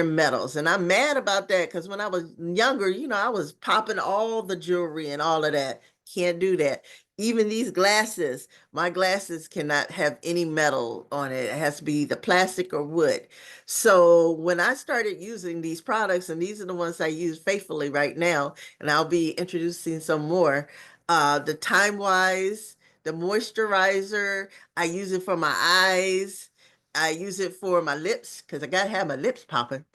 metals. And I'm mad about that because when I was younger, I was popping all the jewelry and all of that. Can't do that. Even these glasses, my glasses cannot have any metal on it. It has to be the plastic or wood. So when I started using these products, and these are the ones I use faithfully right now, and I'll be introducing some more, the Time Wise, the moisturizer, I use it for my eyes. I use it for my lips because I gotta have my lips popping.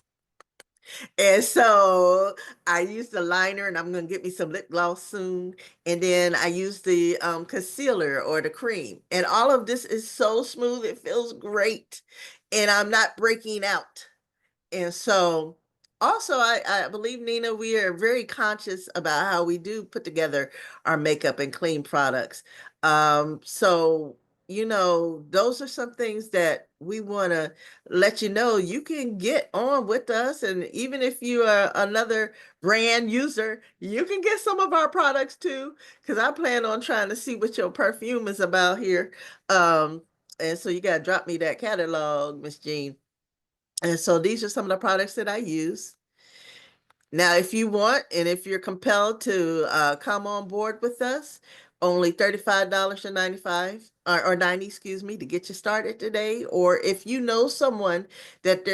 And so I use the liner, and I'm gonna get me some lip gloss soon. And then I use the concealer or the cream. And all of this is so smooth, it feels great. And I'm not breaking out. And so also, I believe, Nina, we are very conscious about how we do put together our makeup and clean products. So, those are some things that we want to let you know you can get on with us. And even if you are another brand user, you can get some of our products too, because I plan on trying to see what your perfume is about here. And so you got to drop me that catalog, Miss Jean. And so these are some of the products that I use. Now, if you want, and if you're compelled to come on board with us, only $35.95 or 90, excuse me, to get you started today. Or if you know someone that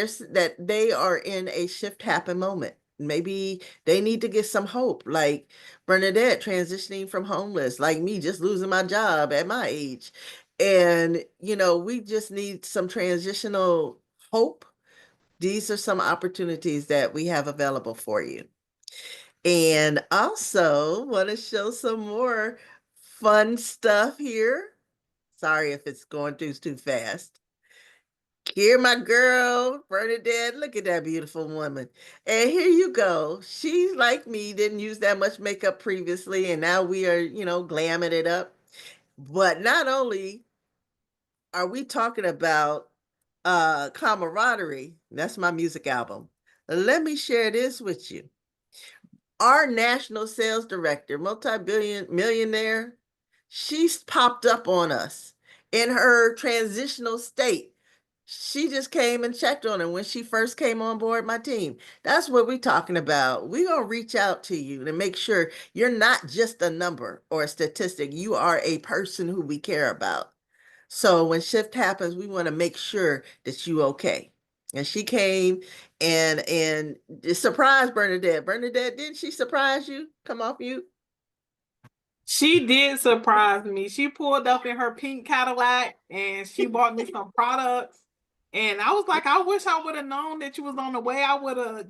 they are in a shift happen moment, maybe they need to get some hope, like Bernadette transitioning from homeless, like me just losing my job at my age. And, we just need some transitional hope. These are some opportunities that we have available for you. And also want to show some more fun stuff here. Sorry if it's going through too fast. Here, my girl, Bernadette, look at that beautiful woman. And here you go. She's like me, didn't use that much makeup previously, and now we are, glamming it up. But not only are we talking about camaraderie, that's my music album. Let me share this with you. Our national sales director, multi-billion millionaire, she's popped up on us in her transitional state. She just came and checked on her when she first came on board my team. That's what we're talking about. We're going to reach out to you to make sure you're not just a number or a statistic. You are a person who we care about. So when shift happens, we want to make sure that you okay. And she came and surprised Bernadette. Bernadette, didn't she surprise you? Come off mute. She did surprise me. She pulled up in her pink Cadillac and she bought me some products. And I was like, I wish I would have known that you was on the way. I would have,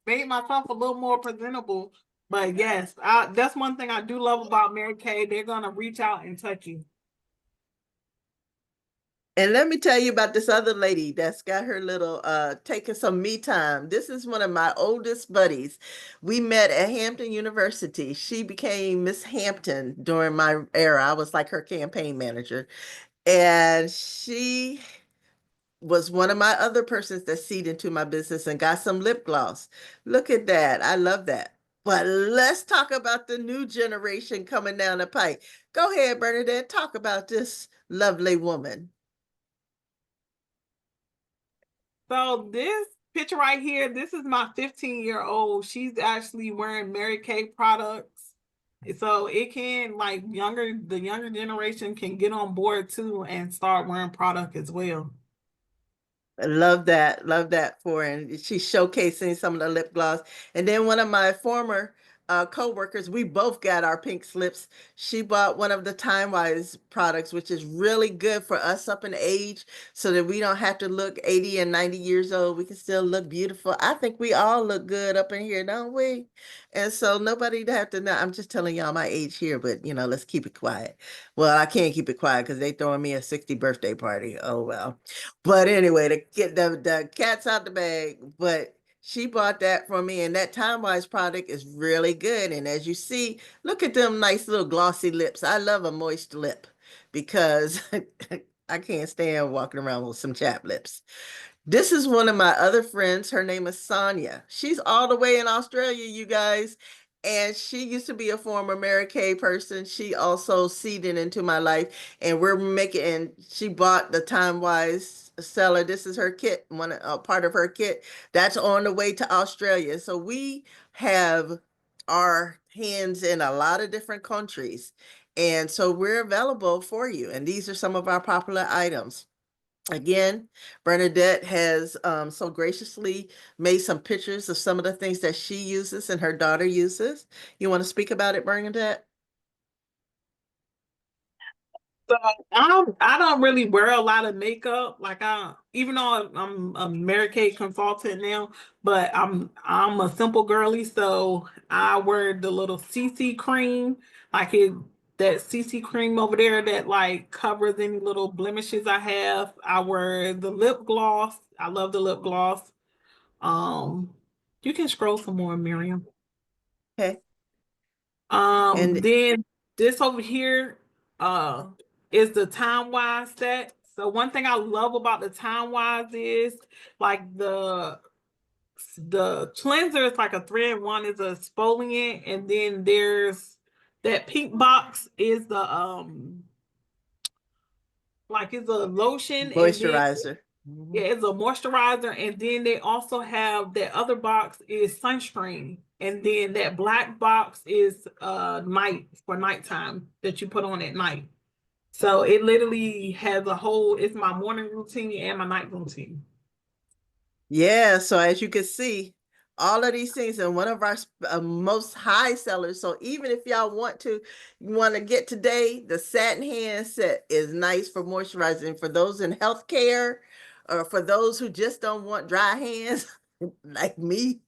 made myself a little more presentable. But yes, that's one thing I do love about MaryKay. They're going to reach out and touch you. And let me tell you about this other lady that's got her little taking some me time. This is one of my oldest buddies. We met at Hampton University. She became Miss Hampton during my era. I was like her campaign manager. And she was one of my other persons that seed into my business and got some lip gloss. Look at that. I love that. But let's talk about the new generation coming down the pike. Go ahead, Bernadette. Talk about this lovely woman. So this picture right here, this is my 15-year-old. She's actually wearing MaryKay products. So it can, the younger generation can get on board too and start wearing product as well. I love that. Love that for her. And she's showcasing some of the lip gloss. And then one of my former co-workers, we both got our pink slips. She bought one of the Time Wise products, which is really good for us up in age so that we don't have to look 80 and 90 years old. We can still look beautiful. I think we all look good up in here, don't we? And so nobody have to know. I'm just telling y'all my age here, but let's keep it quiet. Well, I can't keep it quiet because they throwing me a 60 birthday party. Oh well. But anyway, to get the cat's out the bag. But she bought that for me, and that Time Wise product is really good. And as you see, look at them nice little glossy lips. I love a moist lip because I can't stand walking around with some chapped lips. This is one of my other friends. Her name is Sonia. She's all the way in Australia, you guys. And she used to be a former MaryKay person. She also seeded into my life. And she bought the Time Wise seller. This is her kit, part of her kit. That's on the way to Australia. So we have our hands in a lot of different countries. And so we're available for you. And these are some of our popular items. Again, Bernadette has so graciously made some pictures of some of the things that she uses and her daughter uses. You want to speak about it, Bernadette? So I don't really wear a lot of makeup. Like even though I'm a Mary Kay consultant now, but I'm a simple girly, so I wear the little CC cream, that CC cream over there that like covers any little blemishes I have. I wear the lip gloss. I love the lip gloss. Um, you can scroll some more, Miriam. Okay. And Then this over here uh is the Time Wise set. So one thing I love about the Time Wise is like the cleanser is like a 3-in-1 is a exfoliant, and then there's that pink box is the like it's a lotion, and then moisturizer. yeah, it's a moisturizer, and then they also have that other box is sunscreen, and then that black box is night for nighttime that you put on at night. So it literally has it's my morning routine and my night routine. Yeah, so as you can see, all of these things and one of our most high sellers. So even if y'all want to get today, the satin hand set is nice for moisturizing for those in healthcare or for those who just don't want dry hands like me.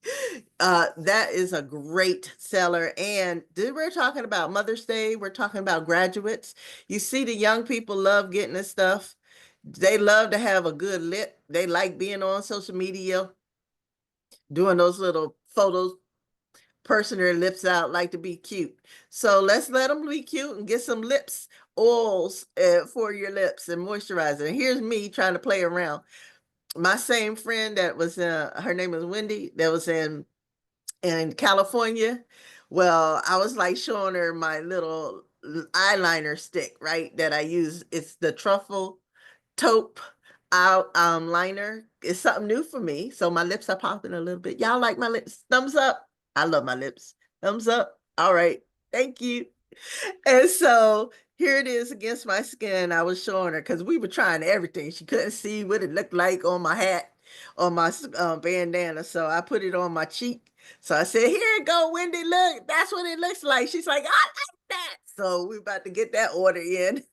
That is a great seller. And we're talking about Mother's Day. We're talking about graduates. You see, the young people love getting this stuff. They love to have a good lip. They like being on social media, doing those little photos, pursing their lips out, like to be cute. So let's let them be cute and get some lips oils for your lips and moisturizer. And here's me trying to play around. My same friend that was, her name is Wendy, that was in California. Well, I was like showing her my little eyeliner stick, right? That I use. It's the truffle taupe out liner. It's something new for me. So my lips are popping a little bit. Y'all like my lips? Thumbs up. I love my lips. Thumbs up. All right. Thank you. And so here it is against my skin. I was showing her because we were trying everything. She couldn't see what it looked like on my hat, on my bandana. So I put it on my cheek. So I said, here it go, Wendy, look, that's what it looks like. She's like, I like that. So we're about to get that order in.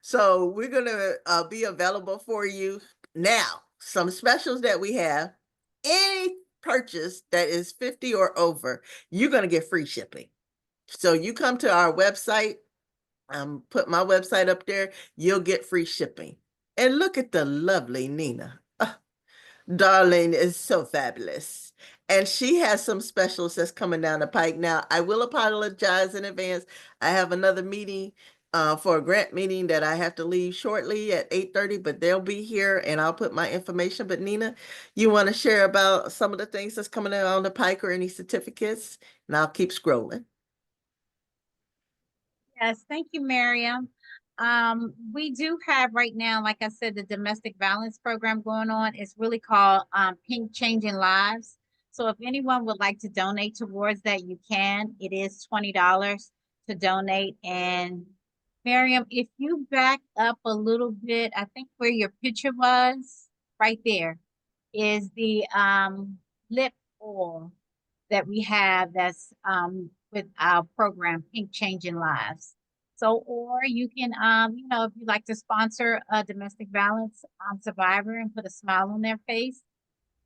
So we're going to be available for you now. Some specials that we have. Any purchase that is 50 or over, you're going to get free shipping. So you come to our website, put my website up there, you'll get free shipping. And look at the lovely Nina. Darlene is so fabulous. And she has some specials that's coming down the pike. Now, I will apologize in advance. I have another meeting for a grant meeting that I have to leave shortly at 8:30, but they'll be here and I'll put my information. But Nina, you want to share about some of the things that's coming down the pike or any certificates? And I'll keep scrolling. Yes, thank you, Miriam. We do have right now, like I said, the domestic violence program going on. It's really called Pink Changing Lives. So if anyone would like to donate towards that, you can. It is $20 to donate. And Miriam, if you back up a little bit, I think where your picture was, right there is the lip oil that we have that's with our program Pink Changing Lives. So, or you can, you know, if you like to sponsor a domestic violence survivor and put a smile on their face,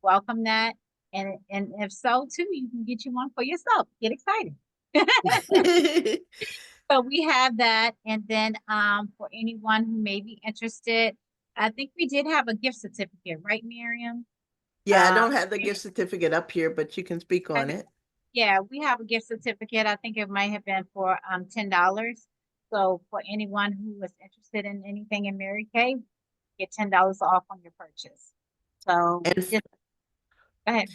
welcome that. And if so, too, you can get you one for yourself. Get excited. So we have that. And then for anyone who may be interested, I think we did have a gift certificate, right, Miriam? Yeah, I don't have the gift certificate up here, but you can speak on it. Yeah, we have a gift certificate. I think it might have been for $10. So for anyone who is interested in anything in MaryKay, get $10 off on your purchase. So And just go ahead.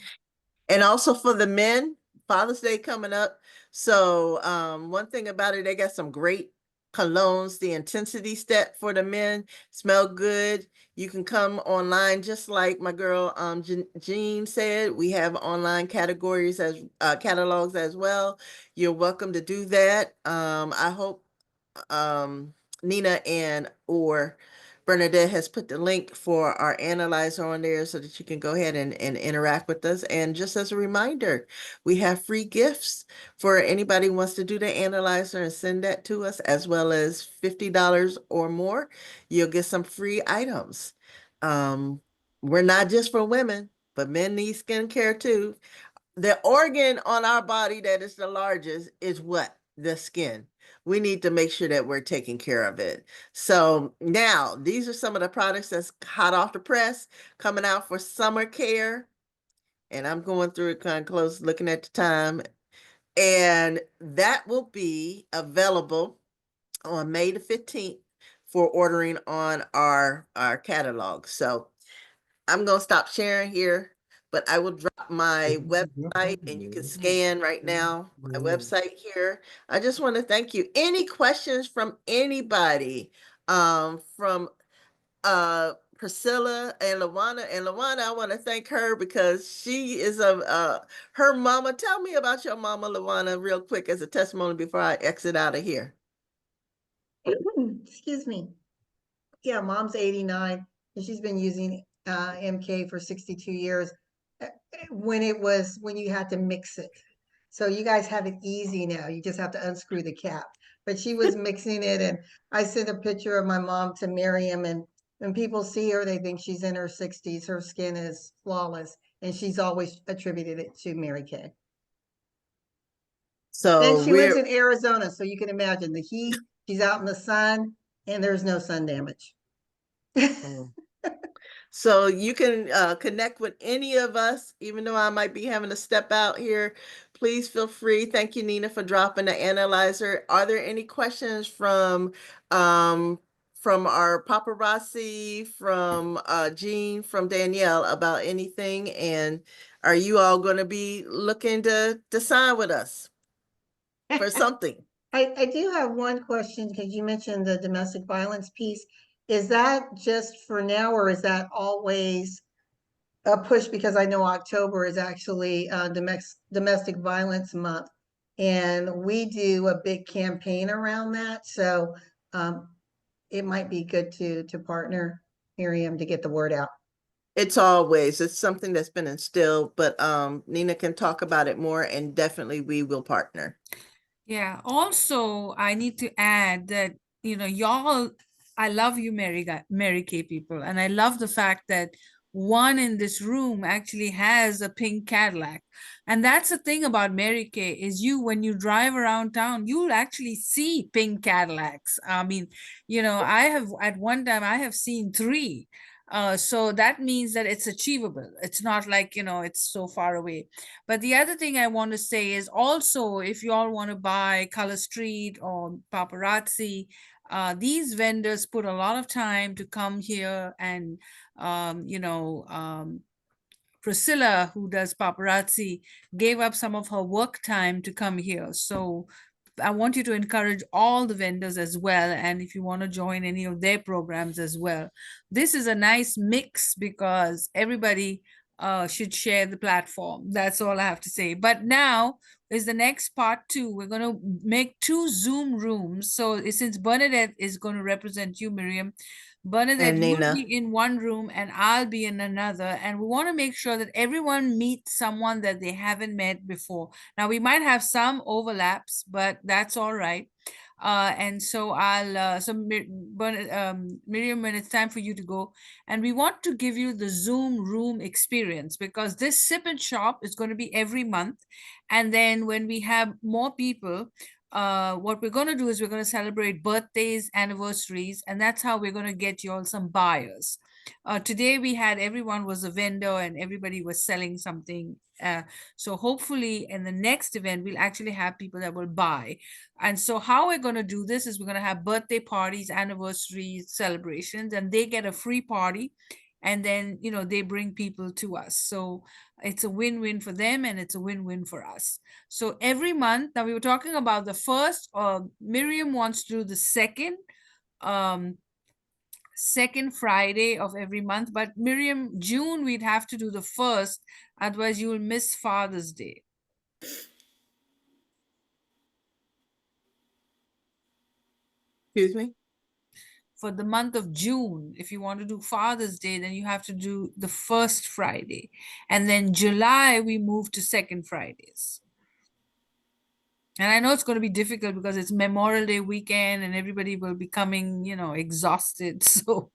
And also for the men, Father's Day coming up. So one thing about it, they got some great colognes. The intensity step for the men smell good. You can come online, just like my girl Jean said. We have online categories as catalogs as well. You're welcome to do that. I hope Nina and or Bernadette has put the link for our analyzer on there so that you can go ahead and interact with us. And just as a reminder, we have free gifts for anybody who wants to do the analyzer and send that to us, as well as $50 or more. You'll get some free items. We're not just for women, but men need skincare too. The organ on our body that is the largest is what? The skin. We need to make sure that we're taking care of it. So now these are some of the products that's hot off the press coming out for summer care. And I'm going through it kind of close, looking at the time. And that will be available on May the 15th for ordering on our catalog. So I'm going to stop sharing here, but I will drop my website and you can scan right now my website here. I just want to thank you. Any questions from anybody, from Priscilla and Lawana? And Lawana, I want to thank her because she is her mama. Tell me about your mama, Lawana, real quick as a testimony before I exit out of here. Excuse me. Yeah, mom's 89 and she's been using MK for 62 years when you had to mix it. So you guys have it easy now. You just have to unscrew the cap. But she was mixing it, and I sent a picture of my mom to Miriam, and when people see her, they think she's in her 60s. Her skin is flawless, and she's always attributed it to MaryKay. So And she lives in Arizona, so you can imagine the heat. She's out in the sun, and there's no sun damage. So you can connect with any of us, even though I might be having to step out here. Please feel free. Thank you, Nina, for dropping the analyzer. Are there any questions from our paparazzi, from Jean, from Danielle about anything? And are you all going to be looking to sign with us for something? I do have one question because you mentioned the domestic violence piece. Is that just for now, or is that always a push? Because I know October is actually domestic violence month, and we do a big campaign around that. So it might be good to partner, Miriam, to get the word out. It's something that's been instilled, but Nina can talk about it more, and definitely we will partner. Yeah. Also, I need to add that, y'all, I love you, MaryKay people. And I love the fact that one in this room actually has a pink Cadillac. And that's the thing about MaryKay is when you drive around town, you'll actually see pink Cadillacs. I mean, at one time I have seen 3. So that means that it's achievable. It's not like, it's so far away. But the other thing I want to say is also, if you all want to buy Color Street or Paparazzi, these vendors put a lot of time to come here, and Priscilla, who does paparazzi, gave up some of her work time to come here. So I want you to encourage all the vendors as well. And if you want to join any of their programs as well, this is a nice mix because everybody should share the platform. That's all I have to say. But now is the next part 2. We're going to make 2 Zoom rooms. So since Bernadette is going to represent you, Miriam, Bernadette, And you'll Nina. be in one room and I'll be in another. And we want to make sure that everyone meets someone that they haven't met before. Now, we might have some overlaps, but that's all right. And so Miriam, when it's time for you to go, and we want to give you the Zoom room experience, because this sip and shop is going to be every month. And then when we have more people, what we're going to do is we're going to celebrate birthdays, anniversaries, and that's how we're going to get you all some buyers. Today we had, everyone was a vendor and everybody was selling something. So hopefully in the next event, we'll actually have people that will buy. And so how we're going to do this is we're going to have birthday parties, anniversaries, celebrations, and they get a free party. And then, you know, they bring people to us. So it's a win-win for them and it's a win-win for us. So every month, now we were talking about the first, Miriam wants to do the second Friday of every month, but Miriam, June, we'd have to do the first, otherwise you will miss Father's Day. Excuse me? For the month of June, if you want to do Father's Day, then you have to do the first Friday. And then July, we move to second Fridays. And I know it's going to be difficult because it's Memorial Day weekend and everybody will be coming, you know, exhausted. So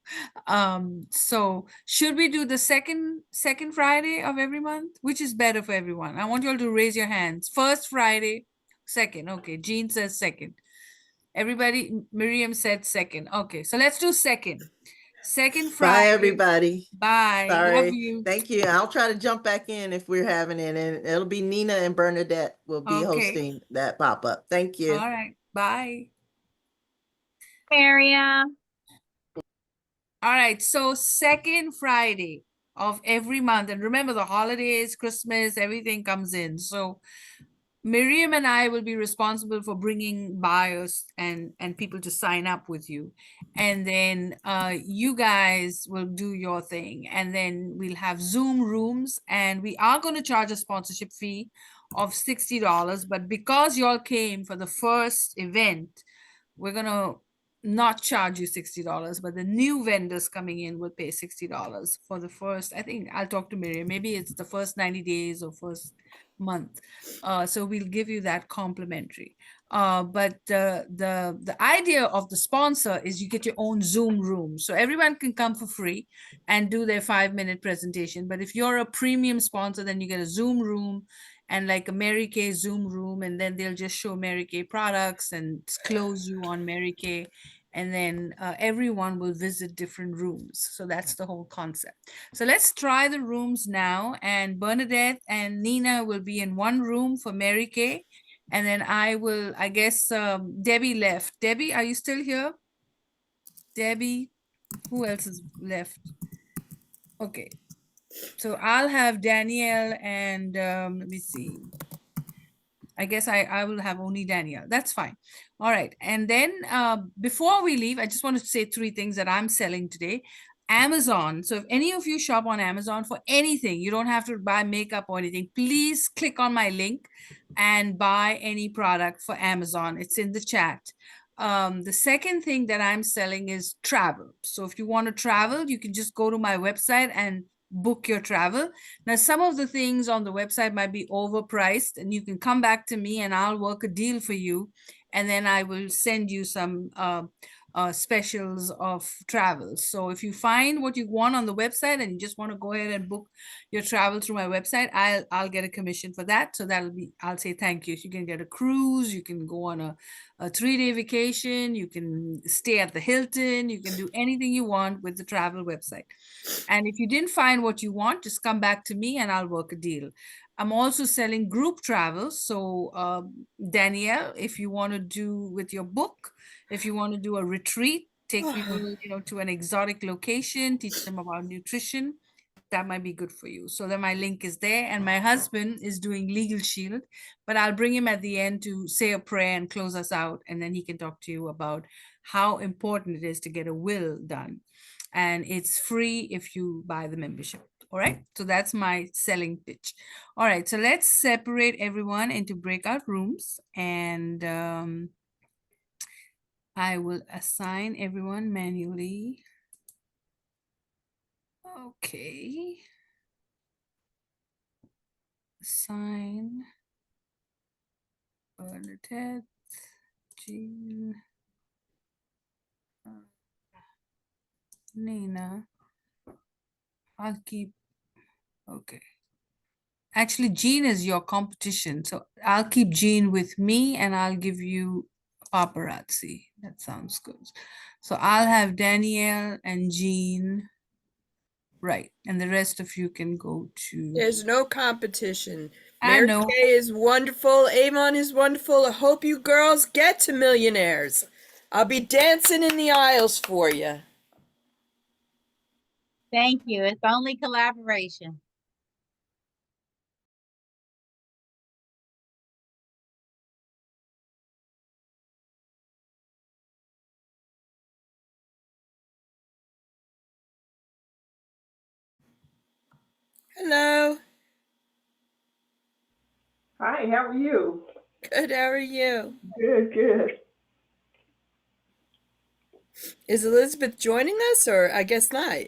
should we do the second Friday of every month? Which is better for everyone? I want you all to raise your hands. First Friday, second. Okay, Jean says second. Everybody, Miriam said second. Okay, so let's do second. Second Friday. Bye, everybody. Bye. Sorry. Love you. Thank you. I'll try to jump back in if we're having it, and it'll be Nina and Bernadette will be Okay. hosting that pop-up. Thank you. All right. Bye. Miriam. All right. So second Friday of every month. And remember, the holidays, Christmas, everything comes in. So Miriam and I will be responsible for bringing buyers and people to sign up with you. And then you guys will do your thing. And then we'll have Zoom rooms. And we are going to charge a sponsorship fee of $60. But because y'all came for the first event, we're going to not charge you $60, but the new vendors coming in will pay $60 for the first. I think I'll talk to Miriam. Maybe it's the first 90 days or first month. So we'll give you that complimentary. But the idea of the sponsor is you get your own Zoom room. So everyone can come for free and do their 5-minute presentation. But if you're a premium sponsor, then you get a Zoom room and like a MaryKay Zoom room, and then they'll just show MaryKay products and close you on MaryKay. And then everyone will visit different rooms. So that's the whole concept. So let's try the rooms now. And Bernadette and Nina will be in one room for MaryKay. And then I guess Debbie left. Debbie, are you still here? Debbie, who else is left? Okay. So I'll have Danielle and let me see. I guess I will have only Danielle. That's fine. All right. And then before we leave, I just want to say 3 things that I'm selling today. Amazon. So if any of you shop on Amazon for anything, you don't have to buy makeup or anything. Please click on my link and buy any product for Amazon. It's in the chat. The second thing that I'm selling is travel. So if you want to travel, you can just go to my website and book your travel. Now, some of the things on the website might be overpriced, and you can come back to me and I'll work a deal for you. And then I will send you some specials of travel. So if you find what you want on the website and you just want to go ahead and book your travel through my website, I'll get a commission for that. So that'll be, I'll say thank you. You can get a cruise, you can go on a 3-day vacation, you can stay at the Hilton, you can do anything you want with the travel website. And if you didn't find what you want, just come back to me and I'll work a deal. I'm also selling group travel. So Danielle, if you want to do with your book, if you want to do a retreat, take people, to an exotic location, teach them about nutrition, that might be good for you. So then my link is there. And my husband is doing Legal Shield, but I'll bring him at the end to say a prayer and close us out. And then he can talk to you about how important it is to get a will done. And it's free if you buy the membership. All right. So that's my selling pitch. All right. So let's separate everyone into breakout rooms. And I will assign everyone manually. Okay. Sign. Bernadette. Jean. Nina. I'll keep. Okay. Actually, Jean is your competition. So I'll keep Jean with me and I'll give you paparazzi. That sounds good. So I'll have Danielle and Jean. Right. And the rest of you can go to. There's no competition. I Mary know. Kay is wonderful. Avon is wonderful. I hope you girls get to millionaires. I'll be dancing in the aisles for you. Thank you. It's only collaboration. Hello. Hi, how are you? Good. How are you? Good, good. Is Elizabeth joining us, or I guess not?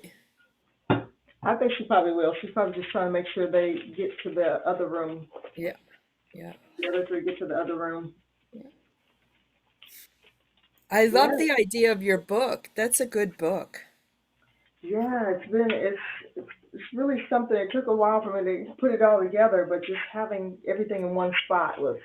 I think she probably will. She's probably just trying to make sure they get to the other room. Yeah. Yeah. The other three get to the other room. I love Yeah. the idea of your book. That's a good book. Yeah, it's really something. It took a while for me to put it all together, but just having everything in one spot was